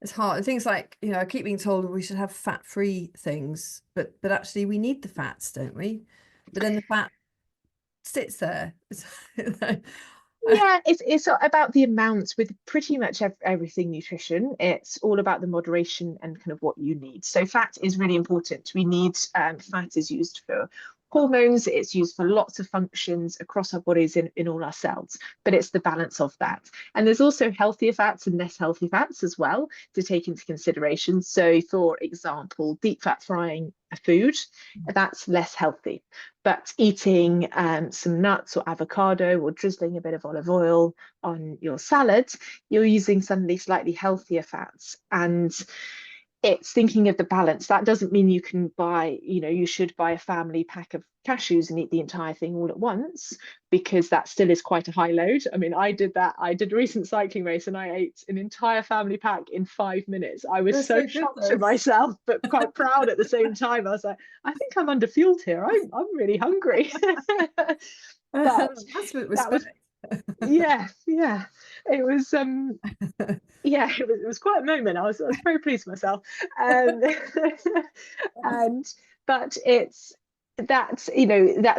Speaker 2: It's hard. Things like, I keep being told we should have fat-free things, but actually we need the fats, don't we? But then the fat sits there.
Speaker 1: Yeah, it's about the amounts with pretty much everything nutrition. It's all about the moderation and kind of what you need. So fat is really important. We need, fat is used for hormones, it's used for lots of functions across our bodies in all our cells, but it's the balance of that. And there's also healthier fats and less healthy fats as well to take into consideration. So, for example, deep fat frying a food, that's less healthy. But eating some nuts or avocado or drizzling a bit of olive oil on your salad, you're using suddenly slightly healthier fats. And it's thinking of the balance. That doesn't mean you can buy, you should buy a family pack of cashews and eat the entire thing all at once, because that still is quite a high load. I mean, I did that. I did a recent cycling race and I ate an entire family pack in 5 minutes. I was
Speaker 2: They're
Speaker 1: so
Speaker 2: so good
Speaker 1: shocked at
Speaker 2: though.
Speaker 1: myself, but quite proud at the same time. I was like, I think I'm underfueled here. I'm really hungry. But
Speaker 2: That's with
Speaker 1: that was,
Speaker 2: respect.
Speaker 1: yeah, yeah. It was yeah, it was quite a moment. I was very pleased with myself. Um, and but it's that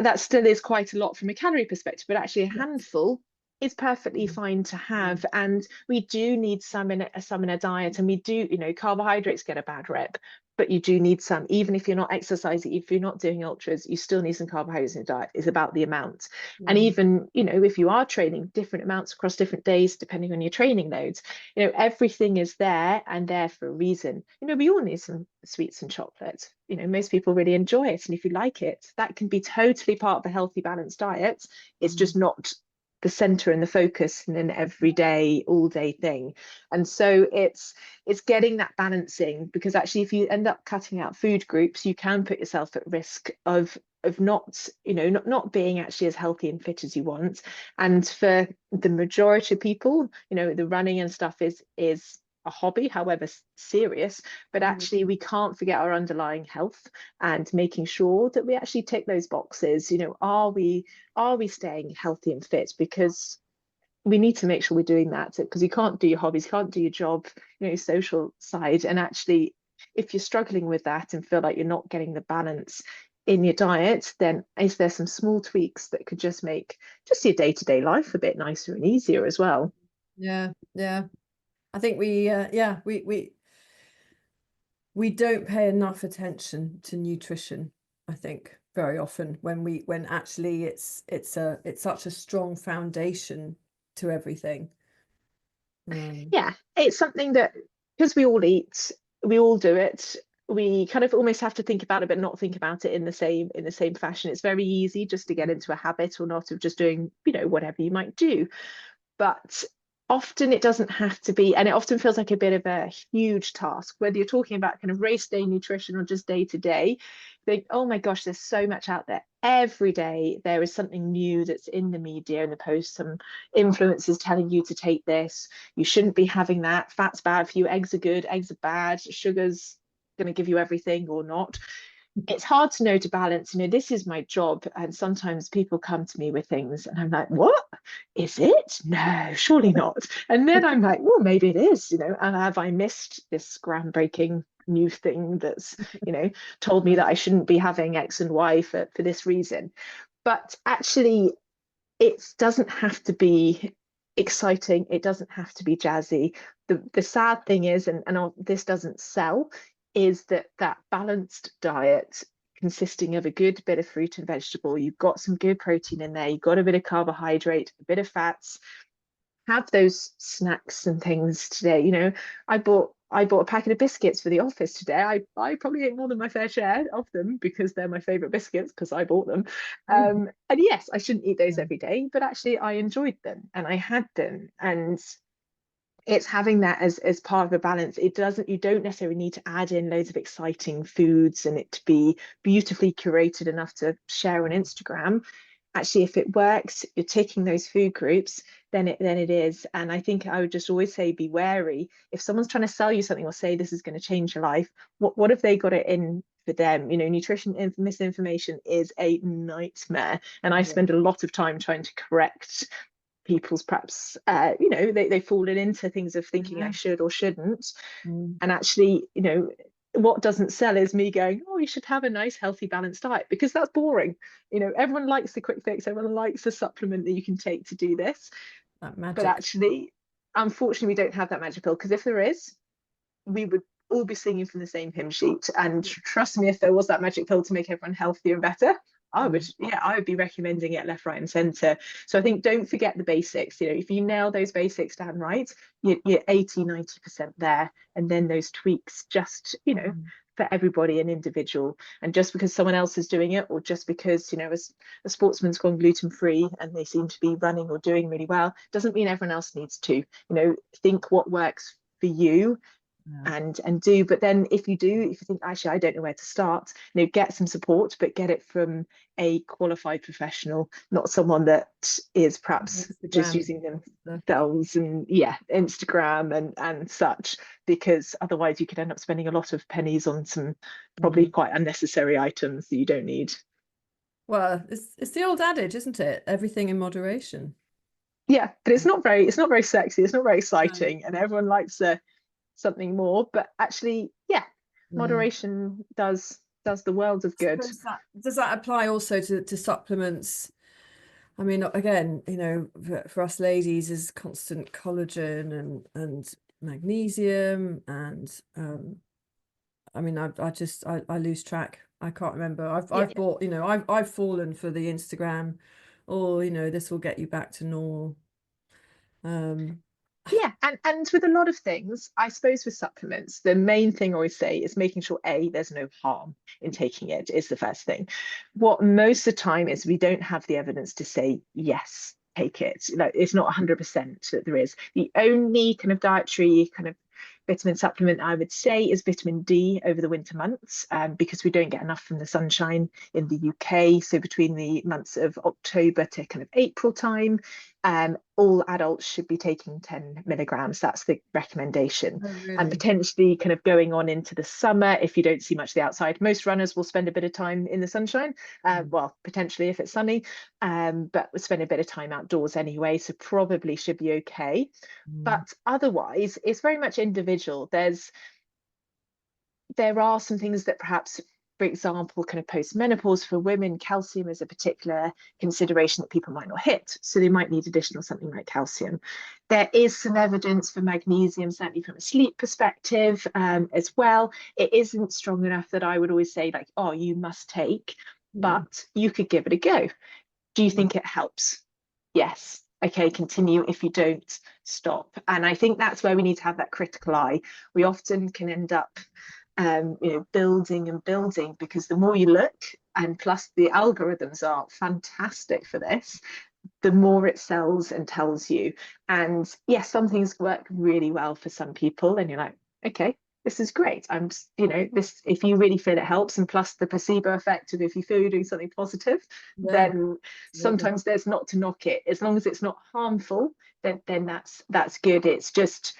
Speaker 1: that still is quite a lot from a calorie perspective, but actually a
Speaker 2: Yes.
Speaker 1: handful is perfectly
Speaker 2: Mm,
Speaker 1: fine to
Speaker 2: mm,
Speaker 1: have. And we do need some in a diet, and we do, carbohydrates get a bad rep, but you do need some. Even if you're not exercising, if you're not doing ultras, you still need some carbohydrates in your diet. It's about the amount. And
Speaker 2: mm,
Speaker 1: even, if you are training different amounts across different days, depending on your training loads, everything is there and there for a reason. We all need some sweets and chocolate. Most people really enjoy it. And if you like it, that can be totally part of a healthy, balanced diet. It's
Speaker 2: mm.
Speaker 1: just not the center and the focus in an everyday, all day thing. And so it's getting that balancing, because actually if you end up cutting out food groups, you can put yourself at risk of not, not being actually as healthy and fit as you want. And for the majority of people, the running and stuff is a hobby, however serious, but
Speaker 2: Mm.
Speaker 1: actually we can't forget our underlying health and making sure that we actually tick those boxes. Are we staying healthy and fit? Because we need to make sure we're doing that, because you can't do your hobbies, you can't do your job, social side. And actually, if you're struggling with that and feel like you're not getting the balance in your diet, then is there some small tweaks that could just make just your day-to-day life a bit nicer and easier as well?
Speaker 2: Yeah, yeah. I think yeah, we don't pay enough attention to nutrition, I think, very often when actually it's such a strong foundation to everything.
Speaker 1: Yeah, it's something that, because we all eat, we all do it, we kind of almost have to think about it but not think about it in the same fashion. It's very easy just to get into a habit or not of just doing, whatever you might do. But often it doesn't have to be, and it often feels like a bit of a huge task, whether you're talking about kind of race day nutrition or just day to day. Think, oh my gosh, there's so much out there. Every day there is something new that's in the media and the post, some influencers telling you to take this, you shouldn't be having that, fat's bad for you, eggs are good, eggs are bad, sugar's going to give you everything or not. It's hard to know to balance. This is my job, and sometimes people come to me with things and I'm like, what is it? No, surely not. And then I'm like, well, maybe it is. And have I missed this groundbreaking new thing that's told me that I shouldn't be having X and Y for this reason? But actually, it doesn't have to be exciting, it doesn't have to be jazzy. The sad thing is, and this doesn't sell, is that balanced diet consisting of a good bit of fruit and vegetable, you've got some good protein in there, you've got a bit of carbohydrate, a bit of fats, have those snacks and things today. I bought a packet of biscuits for the office today. I probably ate more than my fair share of them because they're my favorite biscuits because I bought them. And yes, I shouldn't eat those every day, but actually I enjoyed them and I had them. And it's having that as part of a balance. You don't necessarily need to add in loads of exciting foods and it to be beautifully curated enough to share on Instagram. Actually, if it works, you're taking those food groups, then it is. And I think I would just always say be wary. If someone's trying to sell you something or say this is going to change your life, what have they got it in for them? Nutrition misinformation is a nightmare. And I
Speaker 2: Yeah.
Speaker 1: spend a lot of time trying to correct people's perhaps they've fallen into things of thinking I
Speaker 2: Yeah.
Speaker 1: should or shouldn't.
Speaker 2: Mm.
Speaker 1: And actually, what doesn't sell is me going, oh, you should have a nice healthy balanced diet, because that's boring. Everyone likes the quick fix, everyone likes the supplement that you can take to do this.
Speaker 2: That
Speaker 1: But
Speaker 2: magic.
Speaker 1: actually, unfortunately, we don't have that magic pill, because if there is, we would all be singing from the same hymn sheet. And trust me, if there was that magic pill to make everyone healthier and better, I would be recommending it left, right, and center. So I think don't forget the basics. If you nail those basics down right, you're 80-90% there. And then those tweaks just, for everybody an individual. And just because someone else is doing it, or just because, a sportsman's gone gluten free and they seem to be running or doing really well, doesn't mean everyone else needs to. Think what works for you and do. But then if you think, actually I don't know where to start, get some support, but get it from a qualified professional, not someone that is perhaps just
Speaker 2: Instagram
Speaker 1: using
Speaker 2: stuff.
Speaker 1: themselves and Instagram and such, because otherwise you could end up spending a lot of pennies on some probably quite unnecessary items that you don't need.
Speaker 2: Well, it's the old adage, isn't it? Everything in moderation.
Speaker 1: Yeah, but it's not very sexy, it's not very
Speaker 2: No.
Speaker 1: exciting, and everyone likes something more. But actually, yeah,
Speaker 2: Mm.
Speaker 1: moderation does the world of good.
Speaker 2: Suppose that does that apply also to supplements? I mean, again, for us ladies, is constant collagen and magnesium and I mean, I lose track. I can't remember.
Speaker 1: Yeah,
Speaker 2: I've bought, I've fallen for the Instagram, or this will get you back to normal. Um,
Speaker 1: yeah, and with a lot of things, I suppose with supplements, the main thing I always say is making sure there's no harm in taking it is the first thing. What most of the time is we don't have the evidence to say yes, take it. It's not 100% that there is. The only kind of dietary kind of vitamin supplement I would say is vitamin D over the winter months, because we don't get enough from the sunshine in the UK. So between the months of October to kind of April time, all adults should be taking 10 milligrams. That's the recommendation.
Speaker 2: oh,
Speaker 1: And
Speaker 2: really?
Speaker 1: potentially kind of going on into the summer, if you don't see much of the outside, most runners will spend a bit of time in the sunshine. Well, potentially if it's sunny, but we'll spend a bit of time outdoors anyway, so probably should be okay.
Speaker 2: Mm.
Speaker 1: But otherwise, it's very much individual. There are some things that perhaps, for example, kind of post menopause for women, calcium is a particular consideration that people might not hit. So they might need additional something like calcium. There is some evidence for magnesium, certainly from a sleep perspective, as well. It isn't strong enough that I would always say, like, oh, you must take,
Speaker 2: Mm.
Speaker 1: but you could give it a go. Do you
Speaker 2: Mm.
Speaker 1: think it helps? Yes. Okay, continue. If you don't, stop. And I think that's where we need to have that critical eye. We often can end up, building and building, because the more you look, and plus the algorithms are fantastic for this, the more it sells and tells you. And yes, some things work really well for some people, and you're like, okay, this is great. This, if you really feel it helps, and plus the placebo effect of if you feel you're doing something positive,
Speaker 2: Yeah,
Speaker 1: then
Speaker 2: absolutely.
Speaker 1: sometimes there's not to knock it. As long as it's not harmful, then that's good. It's just,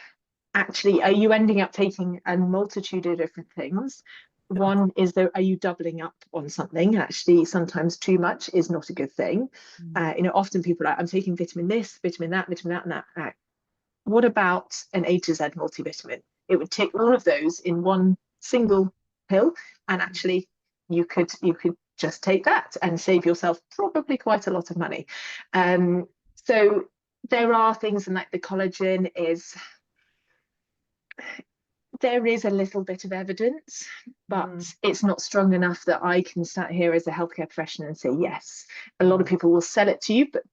Speaker 1: actually, are you ending up taking a multitude of different things?
Speaker 2: I
Speaker 1: One is, there, are you doubling up on something? Actually, sometimes too much is not a good thing.
Speaker 2: Mm.
Speaker 1: Often people are like, I'm taking vitamin this, vitamin that, vitamin that, and that. What about an A to Z multivitamin? It would take all of those in one single pill, and actually, you could just take that and save yourself probably quite a lot of money. So there are things, and like the collagen is, there is a little bit of evidence, but
Speaker 2: Mm.
Speaker 1: it's not strong enough that I can stand here as a healthcare professional and say yes. A lot of
Speaker 2: Mm.
Speaker 1: people will sell it to you, but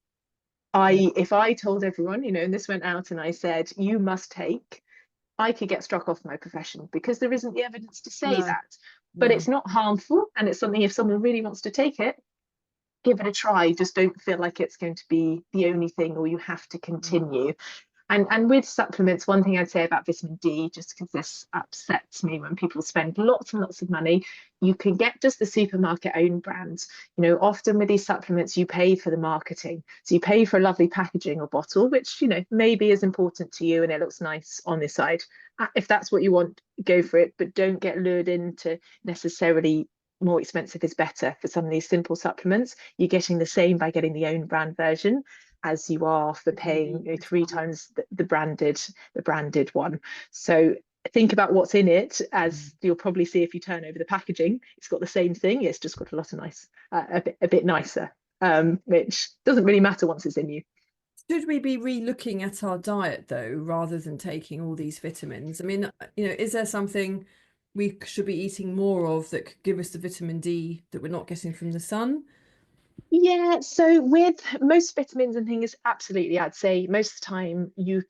Speaker 2: Yeah.
Speaker 1: if I told everyone, and this went out and I said, you must take, I could get struck off my profession, because there isn't the evidence to say
Speaker 2: No,
Speaker 1: that. But
Speaker 2: no.
Speaker 1: it's not harmful, and it's something, if someone really wants to take it, give it a try. Just don't feel like it's going to be the only thing, or you have to
Speaker 2: Mm.
Speaker 1: continue. And with supplements, one thing I'd say about vitamin D, just because this upsets me when people spend lots and lots of money, you can get just the supermarket own brands. Often with these supplements, you pay for the marketing. So you pay for a lovely packaging or bottle, which, maybe is important to you and it looks nice on this side. If that's what you want, go for it, but don't get lured into necessarily more expensive is better for some of these simple supplements. You're getting the same by getting the own brand version as you are for
Speaker 2: Vitamin
Speaker 1: paying,
Speaker 2: D,
Speaker 1: three
Speaker 2: vitamin D.
Speaker 1: times the branded one. So think about what's in it,
Speaker 2: Mm.
Speaker 1: as you'll probably see if you turn over the packaging. It's got the same thing. It's just got a lot of nice, a bit nicer, which doesn't really matter once it's in you.
Speaker 2: Should we be re-looking at our diet though, rather than taking all these vitamins? I mean, is there something we should be eating more of that could give us the vitamin D that we're not getting from the sun?
Speaker 1: Yeah, so with most vitamins and things, absolutely, I'd say most of the time you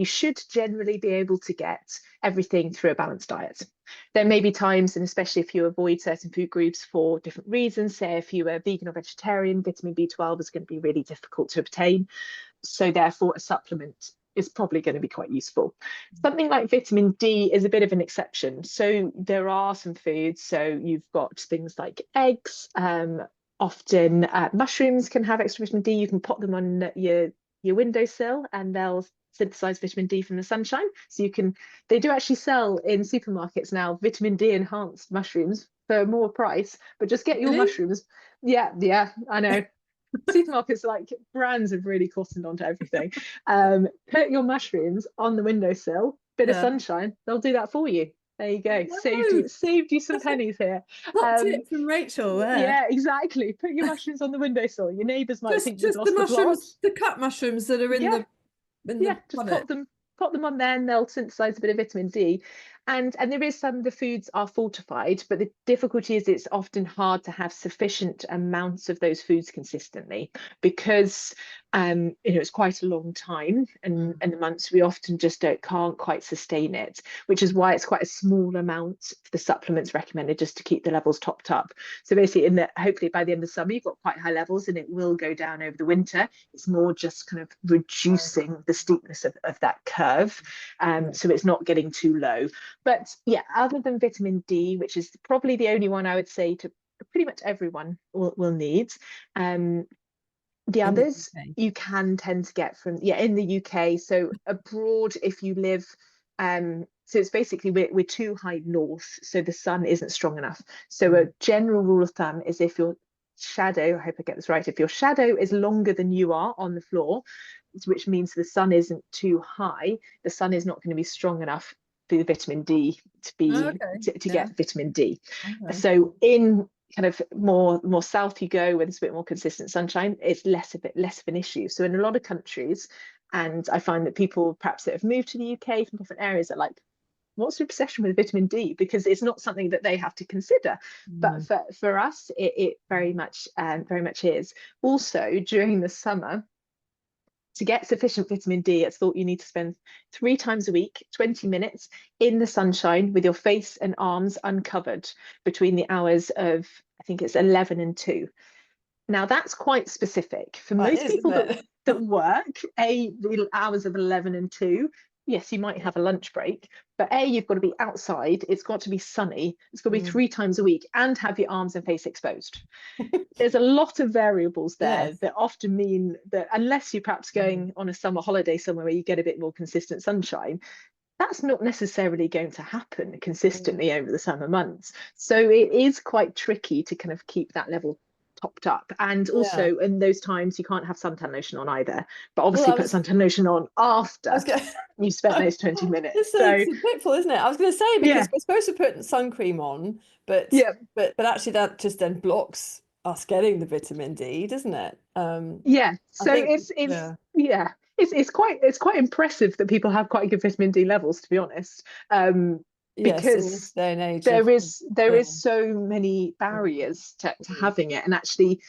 Speaker 1: should generally be able to get everything through a balanced diet. There may be times, and especially if you avoid certain food groups for different reasons, say if you are vegan or vegetarian, vitamin B12 is going to be really difficult to obtain. So therefore, a supplement is probably going to be quite useful. Something like vitamin D is a bit of an exception. So there are some foods. So you've got things like eggs. Often mushrooms can have extra vitamin D. You can pop them on your windowsill, and they'll synthesize vitamin D from the sunshine. So you can. They do actually sell in supermarkets now vitamin D enhanced mushrooms for more price. But just get your
Speaker 2: Really?
Speaker 1: mushrooms. Yeah, yeah, I know supermarkets like brands have really cottoned onto everything. Put your mushrooms on the windowsill, bit of
Speaker 2: Yeah.
Speaker 1: sunshine, they'll do that for you. There you go.
Speaker 2: No,
Speaker 1: Saved you some
Speaker 2: that's a
Speaker 1: pennies here.
Speaker 2: top
Speaker 1: Um,
Speaker 2: tip from Rachel there.
Speaker 1: yeah, exactly. Put your mushrooms on the windowsill. Your neighbours might think you've
Speaker 2: Just the
Speaker 1: lost the plot.
Speaker 2: mushrooms, the cut mushrooms that are
Speaker 1: Yeah,
Speaker 2: in
Speaker 1: yeah,
Speaker 2: the
Speaker 1: just
Speaker 2: bonnet.
Speaker 1: pop them on there and they'll synthesize a bit of vitamin D. And there is some the foods are fortified, but the difficulty is it's often hard to have sufficient amounts of those foods consistently because it's quite a long time and the months we often just can't quite sustain it, which is why it's quite a small amount for the supplements recommended just to keep the levels topped up. So basically in the hopefully by the end of summer you've got quite high levels and it will go down over the winter. It's more just kind of reducing the steepness of that curve.
Speaker 2: Yeah.
Speaker 1: So it's not getting too low. But yeah, other than vitamin D, which is probably the only one I would say to pretty much everyone will need, the
Speaker 2: In the
Speaker 1: others
Speaker 2: UK.
Speaker 1: you can tend to get from in the UK. So abroad, if you live, so it's basically we're too high north, so the sun isn't strong enough. So a
Speaker 2: Mm.
Speaker 1: general rule of thumb is if your shadow, I hope I get this right, if your shadow is longer than you are on the floor, which means the sun isn't too high, the sun is not going to be strong enough for the vitamin D to be
Speaker 2: Okay.
Speaker 1: to
Speaker 2: Yeah.
Speaker 1: get vitamin D.
Speaker 2: Okay.
Speaker 1: So in kind of more south you go where there's a bit more consistent sunshine, it's less of an issue. So in a lot of countries, and I find that people perhaps that have moved to the UK from different areas are like, what's your obsession with vitamin D? Because it's not something that they have to consider. But
Speaker 2: Mm.
Speaker 1: for us, it very much is. Also during the summer, to get sufficient vitamin D, it's thought you need to spend 3 times a week, 20 minutes in the sunshine with your face and arms uncovered between the hours of, I think it's 11 and 2. Now that's quite specific. For
Speaker 2: That
Speaker 1: most
Speaker 2: is, isn't
Speaker 1: people
Speaker 2: it?
Speaker 1: that work, the hours of 11 and 2, yes, you might have a lunch break, but you've got to be outside, it's got to be sunny, it's got to be
Speaker 2: Mm.
Speaker 1: 3 times a week, and have your arms and face exposed. There's a lot of variables there
Speaker 2: Yes.
Speaker 1: that often mean that unless you're perhaps
Speaker 2: Mm.
Speaker 1: going on a summer holiday somewhere where you get a bit more consistent sunshine, that's not necessarily going to happen
Speaker 2: Mm.
Speaker 1: consistently over the summer months. So it is quite tricky to kind of keep that level topped up. And
Speaker 2: Yeah.
Speaker 1: also in those times you can't have suntan lotion on either, but
Speaker 2: Well,
Speaker 1: obviously put suntan lotion on
Speaker 2: I
Speaker 1: after
Speaker 2: was going.
Speaker 1: you've spent those 20 minutes.
Speaker 2: It's
Speaker 1: So
Speaker 2: a pitfall, isn't it? I was going to say because
Speaker 1: yeah,
Speaker 2: we're supposed to put sun cream on, but
Speaker 1: yeah,
Speaker 2: actually that just then blocks us getting the vitamin D, doesn't it?
Speaker 1: yeah.
Speaker 2: I
Speaker 1: So
Speaker 2: think
Speaker 1: it's
Speaker 2: yeah.
Speaker 1: yeah, it's quite impressive that people have quite good vitamin D levels, to be honest.
Speaker 2: Yes, in this
Speaker 1: Because
Speaker 2: day and age of
Speaker 1: there is
Speaker 2: yeah.
Speaker 1: so many barriers to
Speaker 2: Mm.
Speaker 1: having it, and actually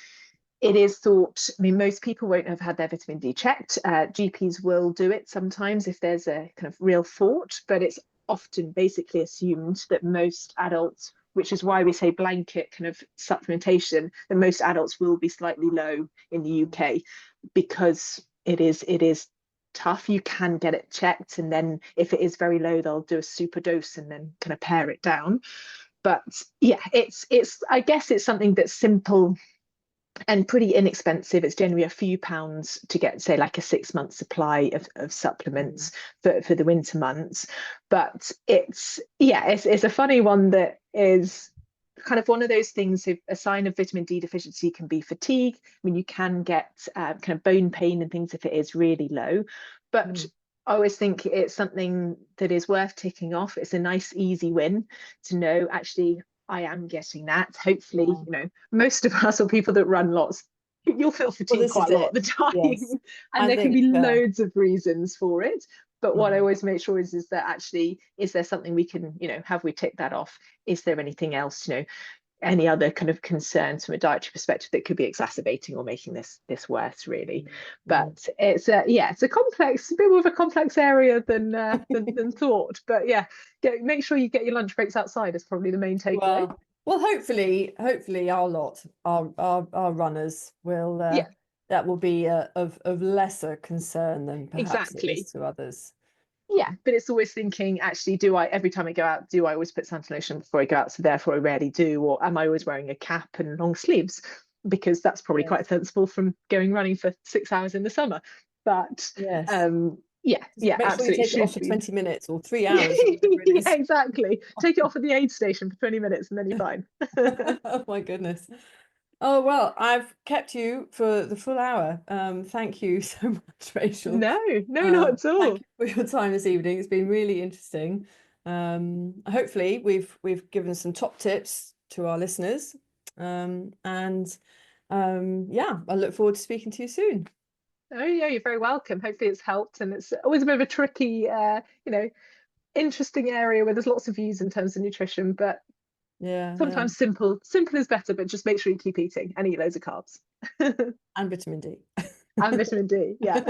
Speaker 1: it is thought, I mean, most people won't have had their vitamin D checked. GPs will do it sometimes if there's a kind of real thought, but it's often basically assumed that most adults, which is why we say blanket kind of supplementation, that most adults will be slightly low in the UK because it is tough. You can get it checked, and then if it is very low, they'll do a super dose and then kind of pare it down. But yeah, it's I guess it's something that's simple and pretty inexpensive. It's generally a few pounds to get, say, like a 6 month supply of
Speaker 2: Mm.
Speaker 1: supplements for the winter months. But it's a funny one that is kind of one of those things. If a sign of vitamin D deficiency can be fatigue. I mean, you can get kind of bone pain and things if it is really low. But
Speaker 2: Mm.
Speaker 1: I always think it's something that is worth ticking off. It's a nice, easy win to know actually I am getting that. Hopefully,
Speaker 2: Yeah.
Speaker 1: most of us or people that run lots, you'll feel
Speaker 2: Well,
Speaker 1: fatigued
Speaker 2: this is
Speaker 1: quite a lot of
Speaker 2: it.
Speaker 1: the time,
Speaker 2: Yes.
Speaker 1: and
Speaker 2: I
Speaker 1: there can
Speaker 2: think
Speaker 1: be loads of reasons for it. But what I
Speaker 2: mm.
Speaker 1: always make sure is that actually, is there something we can, have we ticked that off? Is there anything else? any other kind of concerns from a dietary perspective that could be exacerbating or making this worse, really.
Speaker 2: Mm.
Speaker 1: But it's it's a bit more of a complex area than thought. But yeah, make sure you get your lunch breaks outside is probably the main takeaway.
Speaker 2: Well, hopefully our lot, our runners will
Speaker 1: Yeah,
Speaker 2: that will be of lesser concern than perhaps it is
Speaker 1: exactly.
Speaker 2: to others.
Speaker 1: Yeah, but it's always thinking, actually, do I, every time I go out, do I always put sun lotion before I go out? So therefore I rarely do. Or am I always wearing a cap and long sleeves? Because that's probably
Speaker 2: Yes.
Speaker 1: quite sensible from going running for 6 hours in the summer. But
Speaker 2: Yes. Just
Speaker 1: yeah,
Speaker 2: make sure you
Speaker 1: absolutely
Speaker 2: take it off
Speaker 1: should
Speaker 2: for
Speaker 1: be.
Speaker 2: 20 minutes or 3 hours or whatever it
Speaker 1: Yeah,
Speaker 2: is.
Speaker 1: exactly. Take it off at the aid station for 20 minutes and then you're fine.
Speaker 2: Oh my goodness. Oh well, I've kept you for the full hour. Thank you so much, Rachel.
Speaker 1: No, no, not at
Speaker 2: Thank
Speaker 1: all.
Speaker 2: you for your time this evening. It's been really interesting. Hopefully we've given some top tips to our listeners. And yeah, I look forward to speaking to you soon.
Speaker 1: Oh yeah, you're very welcome. Hopefully it's helped. And it's always a bit of a tricky, interesting area where there's lots of views in terms of nutrition, but
Speaker 2: Yeah, yeah.
Speaker 1: sometimes simple is better, but just make sure you keep eating and eat loads of carbs.
Speaker 2: And vitamin D.
Speaker 1: And vitamin D, yeah.